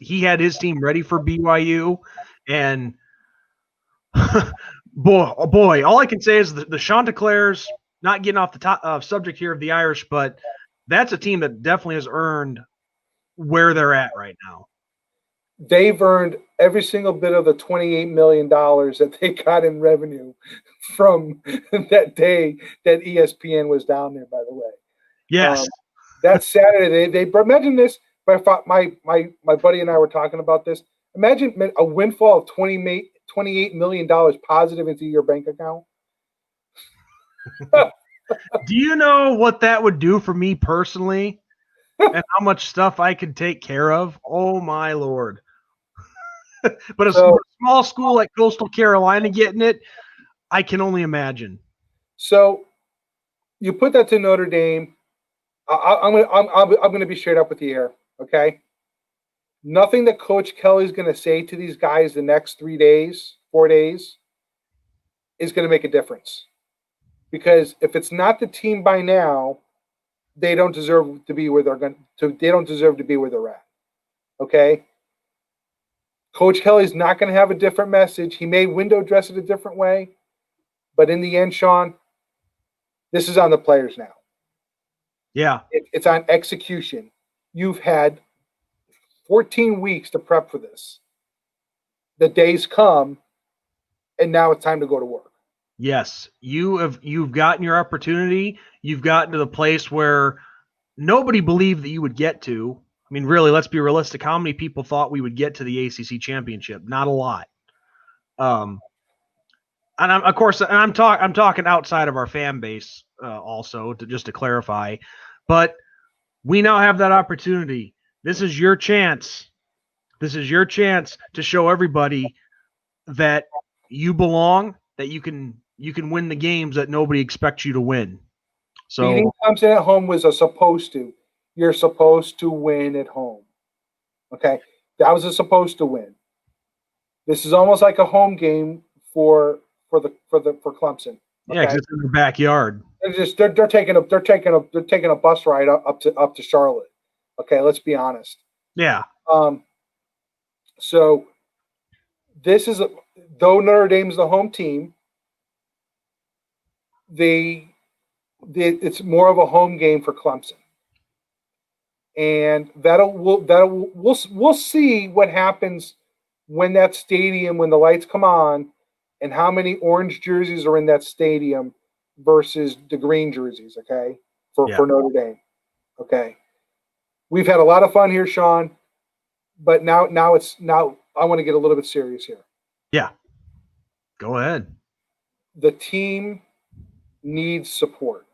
he had his team ready for BYU, and boy, all I can say is the Chanticleers, not getting off the top subject here of the Irish, but that's a team that definitely has earned where they're at right now. They've earned every single bit of the $28 million that they got in revenue from that day that ESPN was down there, by the way. Yes. That Saturday, they imagine this. My buddy and I were talking about this. Imagine a windfall of $28 million positive into your bank account. Do you know what that would do for me personally? And how much stuff I could take care of? Oh, my Lord. But a small school like Coastal Carolina getting it, I can only imagine. So you put that to Notre Dame. I'm going to be straight up with you here, okay? Nothing that Coach Kelly's going to say to these guys the next 4 days, is going to make a difference. Because if it's not the team by now, they don't deserve to be where they're going to. They don't deserve to be where they're at. Okay. Coach Kelly's not going to have a different message. He may window dress it a different way, but in the end, Sean, this is on the players now. Yeah, it's on execution. You've had 14 weeks to prep for this. The days come, and now it's time to go to work. Yes, you've gotten your opportunity. You've gotten to the place where nobody believed that you would get to. I mean, really, let's be realistic. How many people thought we would get to the ACC championship? Not a lot. And I'm talking outside of our fan base also, just to clarify. But we now have that opportunity. This is your chance. This is your chance to show everybody that you belong, that you can win the games that nobody expects you to win. So beating Clemson at home was a supposed to. You're supposed to win at home. Okay, that was a supposed to win. This is almost like a home game for Clemson. Okay? Yeah, because it's in their backyard. They're taking a bus ride up to Charlotte. Okay, let's be honest. Yeah. So this is though Notre Dame's the home team. It's more of a home game for Clemson, and we'll see what happens when that stadium, when the lights come on, and how many orange jerseys are in that stadium versus the green jerseys, okay, for Notre Dame. Okay. We've had a lot of fun here, Sean, but now I want to get a little bit serious here. Yeah. Go ahead. The team needs support.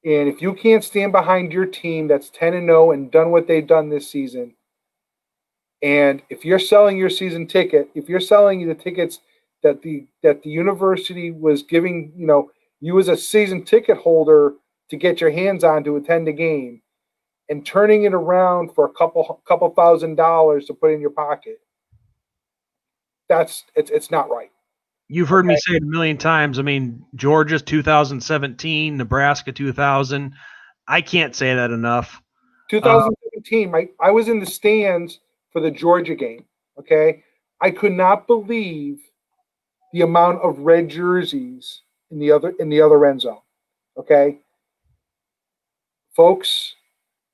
And if you can't stand behind your team that's 10-0 and done what they've done this season, and if you're selling your season ticket, if you're selling the tickets that the university was giving, you as a season ticket holder to get your hands on to attend a game, and turning it around for a couple $1,000 to put in your pocket, it's not right. You've heard me say it a million times. I mean, Georgia's 2017, Nebraska 2000. I can't say that enough. 2017, I was in the stands for the Georgia game. Okay, I could not believe the amount of red jerseys in the other end zone. Okay, folks,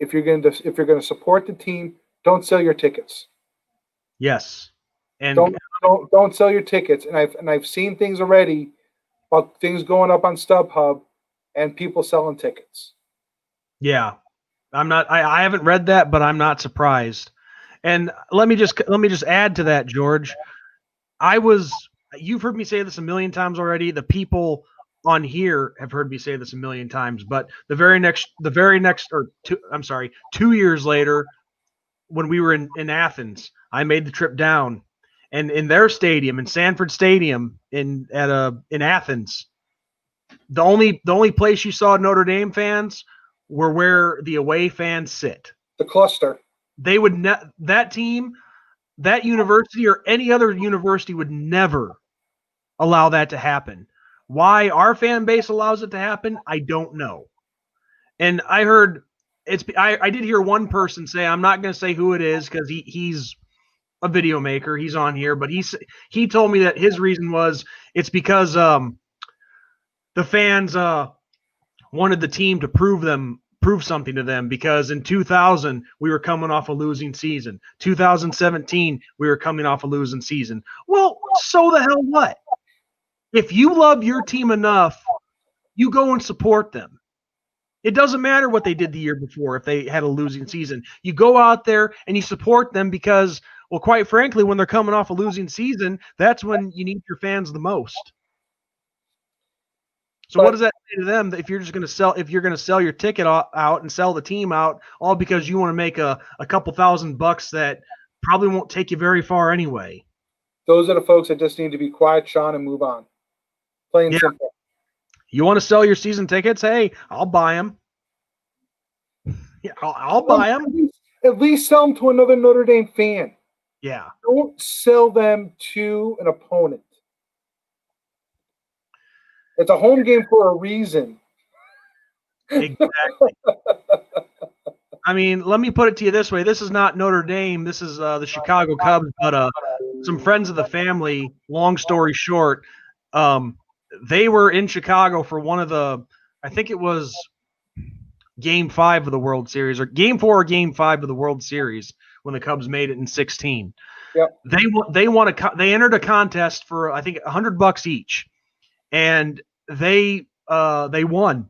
if you're going to support the team, don't sell your tickets. Yes, and don't sell your tickets. And I've seen things already about things going up on StubHub and people selling tickets. Yeah, I haven't read that, but I'm not surprised. And let me just add to that, George. You've heard me say this a million times already. The people on here have heard me say this a million times, but the very next 2 years later, when we were in Athens, I made the trip down, and in their stadium, in Sanford Stadium in Athens, the only place you saw Notre Dame fans were where the away fans sit. The cluster. They would that team, that university, or any other university would never allow that to happen. Why our fan base allows it to happen, I don't know. And I heard I did hear one person say, I'm not going to say who it is because he's a video maker. He's on here, but he told me that his reason was it's because the fans wanted the team to prove something to them, because in 2000 we were coming off a losing season. 2017 we were coming off a losing season. Well, so the hell what? If you love your team enough, you go and support them. It doesn't matter what they did the year before if they had a losing season. You go out there and you support them because, well, quite frankly, when they're coming off a losing season, that's when you need your fans the most. So what does that say to them, that if you're going to sell your ticket out and sell the team out all because you want to make a couple $1,000 that probably won't take you very far anyway? Those are the folks that just need to be quiet, Sean, and move on. Plain simple. You want to sell your season tickets? Hey, I'll buy them. Yeah, I'll buy them. At least sell them to another Notre Dame fan. Yeah. Don't sell them to an opponent. It's a home game for a reason. Exactly. I mean, let me put it to you this way. This is not Notre Dame. This is the Chicago Cubs, but some friends of the family, long story short, they were in Chicago for one of the, I think it was Game 5 of the World Series, or Game 4 or Game 5 of the World Series, when the Cubs made it in 16. Yep. They entered a contest for, I think, $100 each, and they won.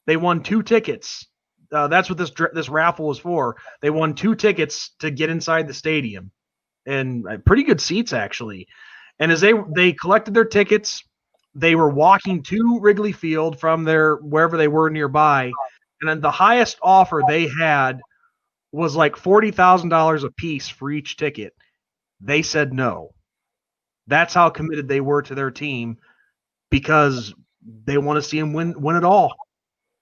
They won 2 tickets. That's what this raffle was for. They won 2 tickets to get inside the stadium, and pretty good seats actually. And as they collected their tickets, they were walking to Wrigley Field from wherever they were nearby, and then the highest offer they had was like $40,000 a piece for each ticket. They said no. That's how committed they were to their team, because they want to see them win it all.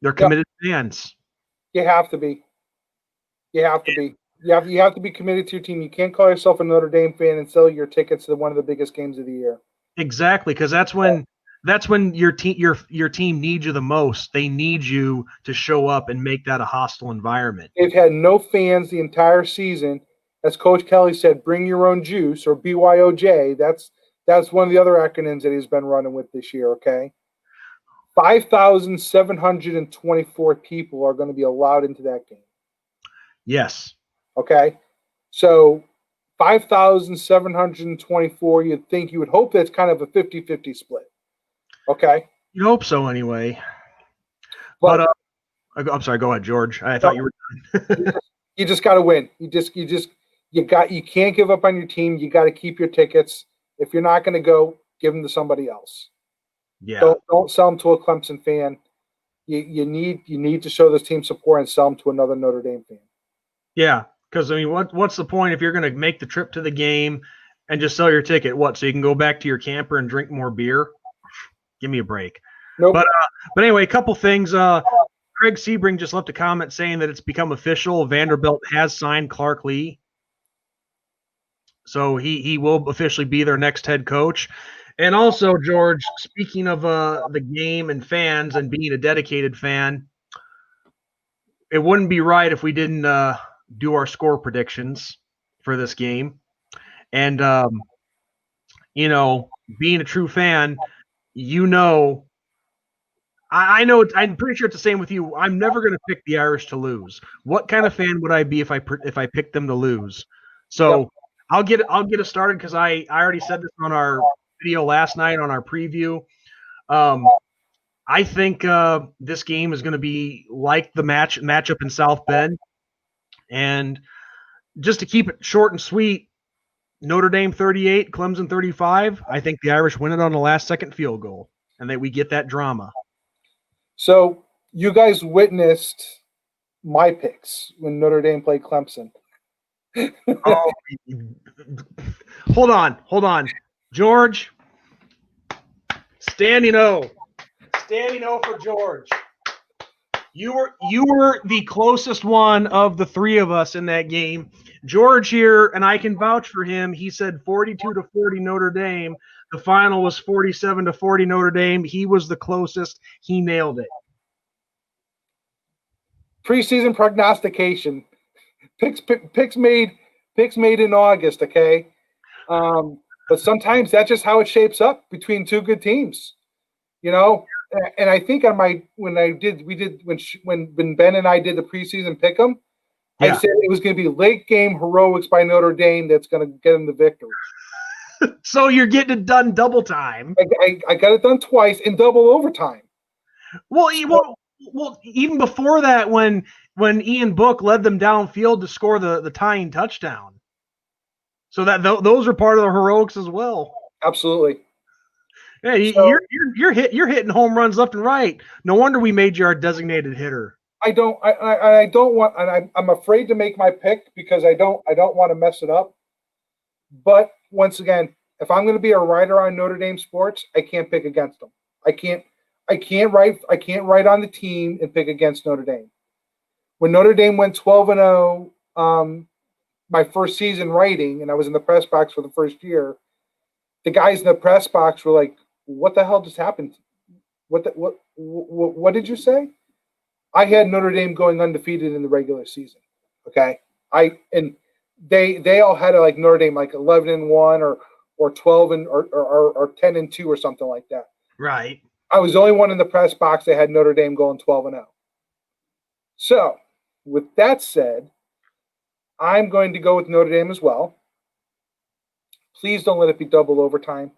They're committed fans. You have to be. You have to be. You have to be committed to your team. You can't call yourself a Notre Dame fan and sell your tickets to one of the biggest games of the year. Exactly, because that's when your team needs you the most. They need you to show up and make that a hostile environment. They've had no fans the entire season. As Coach Kelly said, bring your own juice, or BYOJ. That's one of the other acronyms that he's been running with this year, okay? 5,724 people are going to be allowed into that game. Yes. Okay? So 5,724. You would hope that's kind of a 50-50 split. Okay. You hope so anyway. But I'm sorry. Go ahead, George. I thought you were done. You just got to win. You can't give up on your team. You got to keep your tickets. If you're not going to go, give them to somebody else. Yeah. Don't sell them to a Clemson fan. You need to show this team support and sell them to another Notre Dame fan. Yeah, because I mean, what's the point if you're going to make the trip to the game and just sell your ticket? What? So you can go back to your camper and drink more beer? Give me a break. Nope. But anyway, a couple things. Craig Sebring just left a comment saying that it's become official. Vanderbilt has signed Clark Lee, so he will officially be their next head coach. And also, George, speaking of the game and fans and being a dedicated fan, it wouldn't be right if we didn't do our score predictions for this game. And, being a true fan, I know, I'm pretty sure it's the same with you. I'm never going to pick the Irish to lose. What kind of fan would I be if I picked them to lose? So yep. I'll get it started because I already said this on our video last night on our preview. I think this game is going to be like the matchup in South Bend. And just to keep it short and sweet, Notre Dame 38, Clemson 35. I think the Irish win it on the last-second field goal, and that we get that drama. So you guys witnessed my picks when Notre Dame played Clemson. Hold on. George, standing O for George. You were the closest one of the three of us in that game. George here, and I can vouch for him. He said 42-40 Notre Dame. The final was 47-40 Notre Dame. He was the closest. He nailed it. Preseason prognostication. Picks made in August, okay? But sometimes that's just how it shapes up between two good teams. And I think when Ben and I did the preseason pick'em, yeah. I said it was going to be late game heroics by Notre Dame that's going to get them the victory. So you're getting it done double time. I got it done twice in double overtime. Well, even before that, when Ian Book led them downfield to score the tying touchdown, so that those are part of the heroics as well. Absolutely. Yeah, you're hitting home runs left and right. No wonder we made you our designated hitter. I don't want, and I'm afraid to make my pick because I don't want to mess it up. But once again, if I'm going to be a writer on Notre Dame sports, I can't pick against them. I can't write on the team and pick against Notre Dame. When Notre Dame went 12-0, my first season writing, and I was in the press box for the first year, the guys in the press box were like, "What the hell just happened? What did you say?" I had Notre Dame going undefeated in the regular season. Okay, they all had like Notre Dame like 11-1 or 12 or 10-2 or something like that. Right. I was the only one in the press box that had Notre Dame going 12-0. So, with that said, I'm going to go with Notre Dame as well. Please don't let it be double overtime.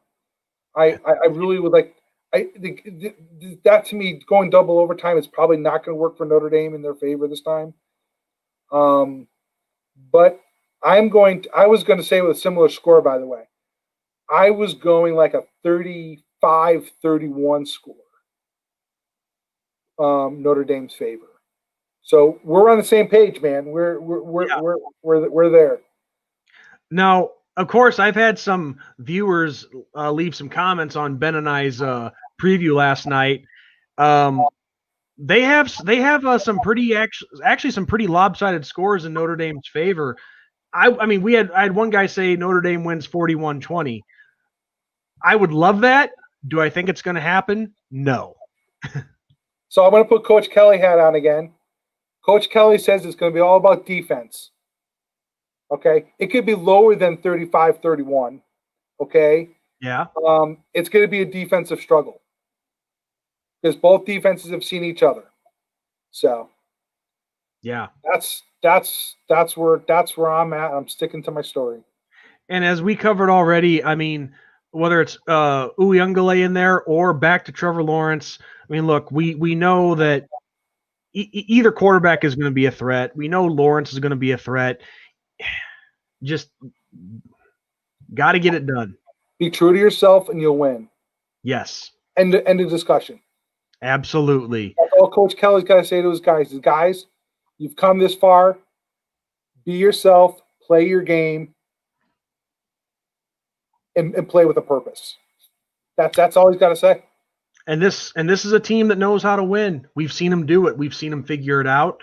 I really would like. That to me, going double overtime is probably not going to work for Notre Dame in their favor this time. But I was going to say with a similar score, by the way. I was going like a 35-31 score. Notre Dame's favor. So we're on the same page, man. We're there. Now, of course, I've had some viewers leave some comments on Ben and I's preview last night. They have some pretty lopsided scores in Notre Dame's favor. I mean, I had one guy say Notre Dame wins 41-20. I would love that. Do I think it's going to happen? No. So I'm going to put Coach Kelly hat on again. Coach Kelly says it's going to be all about defense. Okay? It could be lower than 35-31. Okay? Yeah. It's going to be a defensive struggle because both defenses have seen each other. So, yeah, that's where I'm at. I'm sticking to my story. And as we covered already, I mean, whether it's Uyunglele in there or back to Trevor Lawrence, I mean, look, we know that either quarterback is going to be a threat. We know Lawrence is going to be a threat. Just got to get it done. Be true to yourself, and you'll win. Yes. End of discussion. Absolutely. That's all Coach Kelly's got to say to his guys is, guys, you've come this far. Be yourself. Play your game. And play with a purpose. That's all he's got to say. And this is a team that knows how to win. We've seen them do it. We've seen them figure it out.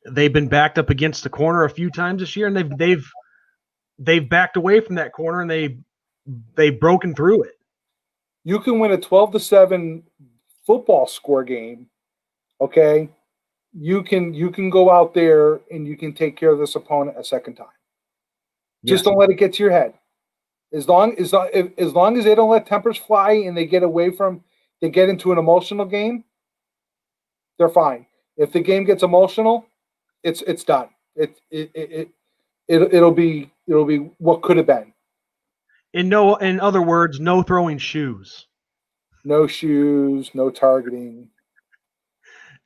They've been backed up against the corner a few times this year, and they've backed away from that corner, and they've broken through it. You can win a 12-7 football score game, okay? You can go out there and you can take care of this opponent a second time. Just don't let it get to your head. As long as they don't let tempers fly and they get into an emotional game, they're fine. If the game gets emotional, it's done. It'll be what could have been. In other words, no throwing shoes. No shoes, no targeting.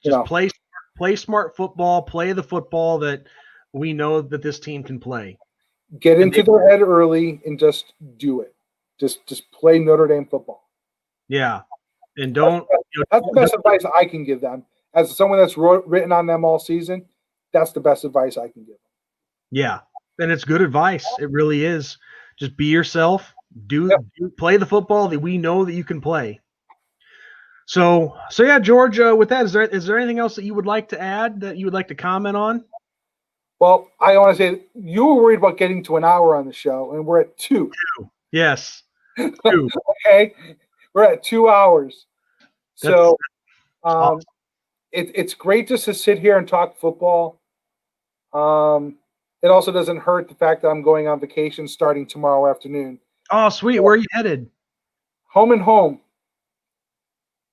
Just play smart football, play the football that we know that this team can play. Get into their head early and just do it. Just play Notre Dame football. Yeah. And don't. That's the best advice I can give them. As someone that's written on them all season, that's the best advice I can give them. Yeah. And it's good advice. It really is. Just be yourself. Play the football that we know that you can play. So yeah, George, with that, is there anything else that you would like to add, that you would like to comment on? Well, I want to say you were worried about getting to an hour on the show, and we're at 2. Yes. 2. Okay. We're at 2 hours. So awesome. It's great just to sit here and talk football. It also doesn't hurt the fact that I'm going on vacation starting tomorrow afternoon. Oh, sweet. Where are you headed? Home and home.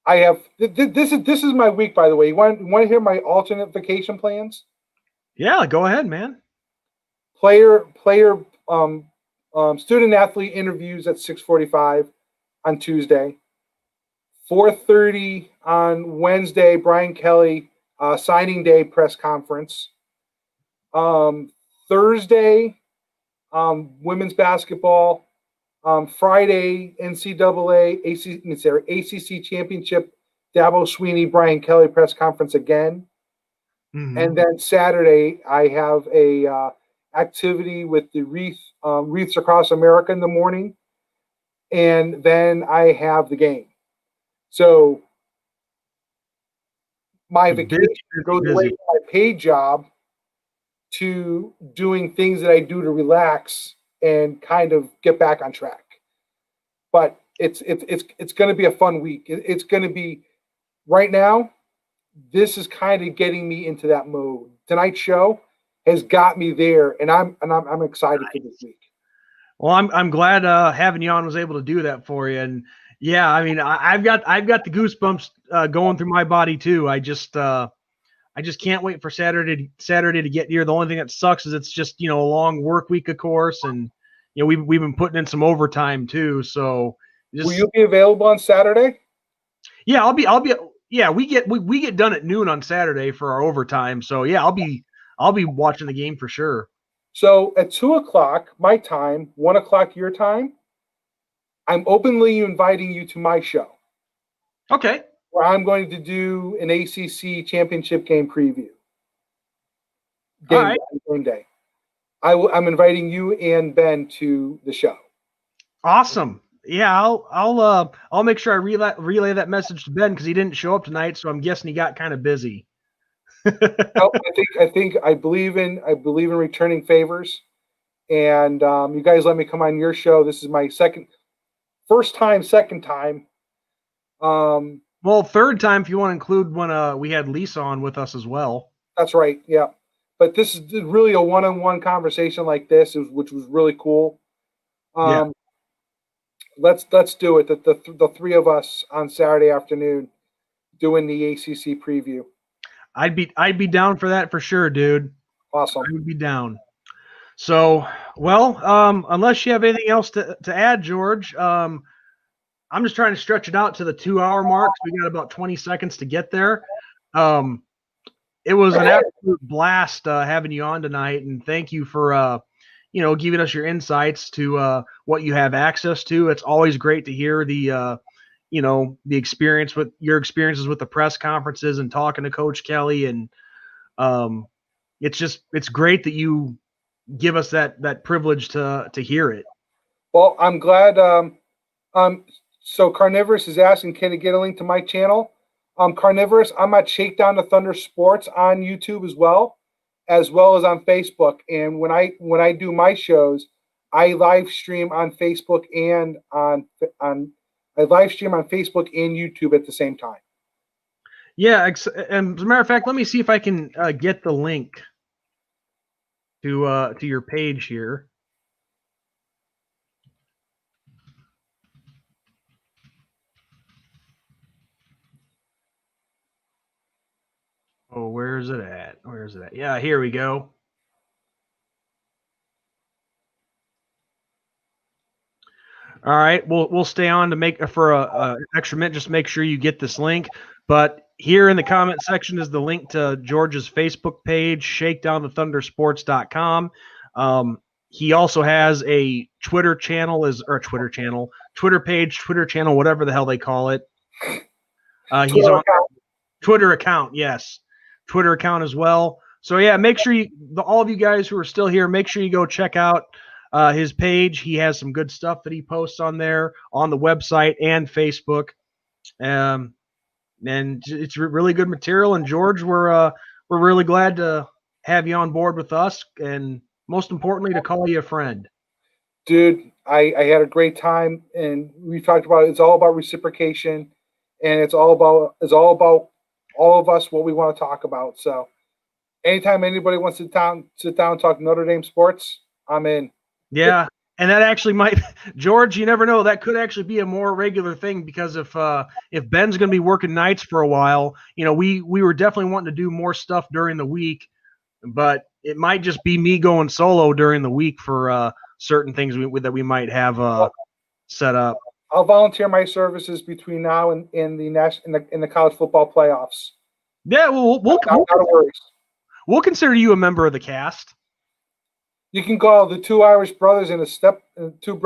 I have this is my week, by the way. You want to hear my alternate vacation plans? Yeah, go ahead, man. Player student athlete interviews at 6:45 on Tuesday. 4:30 on Wednesday, Brian Kelly signing day press conference. Thursday, women's basketball. Friday, NCAA ACC Championship, Dabo Swinney, Brian Kelly press conference again. Mm-hmm. And then Saturday, I have a activity with the Wreaths Across America in the morning. And then I have the game. So my vacation goes away from my paid job to doing things that I do to relax and kind of get back on track. But it's going to be a fun week. It's going to be, right now, this is kind of getting me into that mode. Tonight's show has got me there, and I'm excited for this week. Well, I'm glad having you on was able to do that for you. And yeah, I mean, I've got the goosebumps going through my body too. I just can't wait for Saturday to get here. The only thing that sucks is it's just, a long work week, of course, and we've been putting in some overtime too. So will you be available on Saturday? Yeah, I'll be. Yeah, we get done at noon on Saturday for our overtime. So yeah, I'll be watching the game for sure. So at 2:00 my time, 1:00 your time, I'm openly inviting you to my show. Okay. Where I'm going to do an ACC Championship Game preview. Game day. I'm inviting you and Ben to the show. Awesome. Yeah, I'll make sure I relay that message to Ben because he didn't show up tonight, so I'm guessing he got kind of busy. No, I believe in returning favors, and you guys let me come on your show. This is my second time. Well, third time if you want to include when we had Lisa on with us as well. That's right. Yeah, but this is really a one-on-one conversation like this, which was really cool. Yeah. Let's do it. The three of us on Saturday afternoon doing the ACC preview. I'd be down for that for sure, dude. Awesome. I would be down. So, well, unless you have anything else to add, George, I'm just trying to stretch it out to the 2-hour mark. We got about 20 seconds to get there. It was an absolute blast having you on tonight, and thank you for giving us your insights to what you have access to. It's always great to hear the experience with your experiences with the press conferences and talking to Coach Kelly, and it's great that you give us that privilege to hear it. Well, I'm glad. So Carnivorous is asking, can I get a link to my channel? Carnivorous, I'm at Shakedown the Thunder Sports on YouTube as well as on Facebook. And when I do my shows, I live stream on Facebook and I live stream on Facebook and YouTube at the same time. Yeah, and as a matter of fact, let me see if I can get the link to your page here. Oh, where is it at? Where is it at? Yeah, here we go. All right, we'll stay on to make for a extra minute. Just make sure you get this link. But here in the comment section is the link to George's Facebook page, shakedownthethundersports.com. He also has a Twitter channel, Twitter page, Twitter channel, whatever the hell they call it. He's on Twitter account, yes, Twitter account as well. So yeah, make sure all of you guys who are still here, make sure you go check out his page. He has some good stuff that he posts on there on the website and Facebook. And it's really good material. And George, we're really glad to have you on board with us, and most importantly, to call you a friend. Dude, I had a great time, and we talked about it's all about reciprocation, and it's all about all of us what we want to talk about. So, anytime anybody wants to sit down and talk Notre Dame sports, I'm in. Yeah. And that actually might, George, you never know. That could actually be a more regular thing, because if Ben's going to be working nights for a while, we were definitely wanting to do more stuff during the week, but it might just be me going solo during the week for certain things that we might have set up. I'll volunteer my services between now and in the college football playoffs. Yeah, we'll consider you a member of the cast. You can call the two Irish brothers in a step, two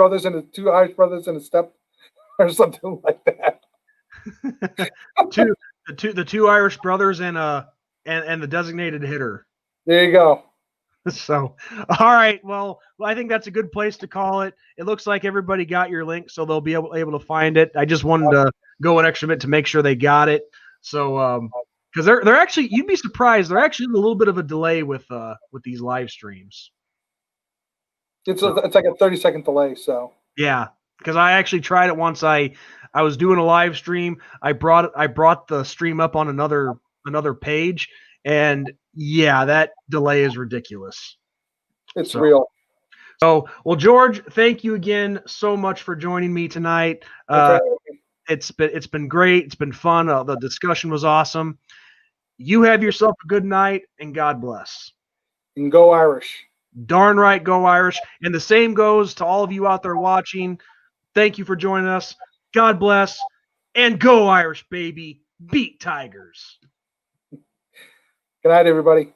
Irish brothers in a step, or something like that. the two Irish brothers and the designated hitter. There you go. So, all right. Well, I think that's a good place to call it. It looks like everybody got your link, so they'll be able to find it. I just wanted to go an extra bit to make sure they got it. So, because they're actually, you'd be surprised, they're actually a little bit of a delay with these live streams. It's like a 30-second delay. So yeah, because I actually tried it once. I was doing a live stream. I brought the stream up on another page, and yeah, that delay is ridiculous. It's real. So, well, George, thank you again so much for joining me tonight. It's been great. It's been fun. The discussion was awesome. You have yourself a good night, and God bless. And go Irish. Darn right, go Irish. And the same goes to all of you out there watching. Thank you for joining us. God bless, and go Irish, baby. Beat Tigers. Good night, everybody.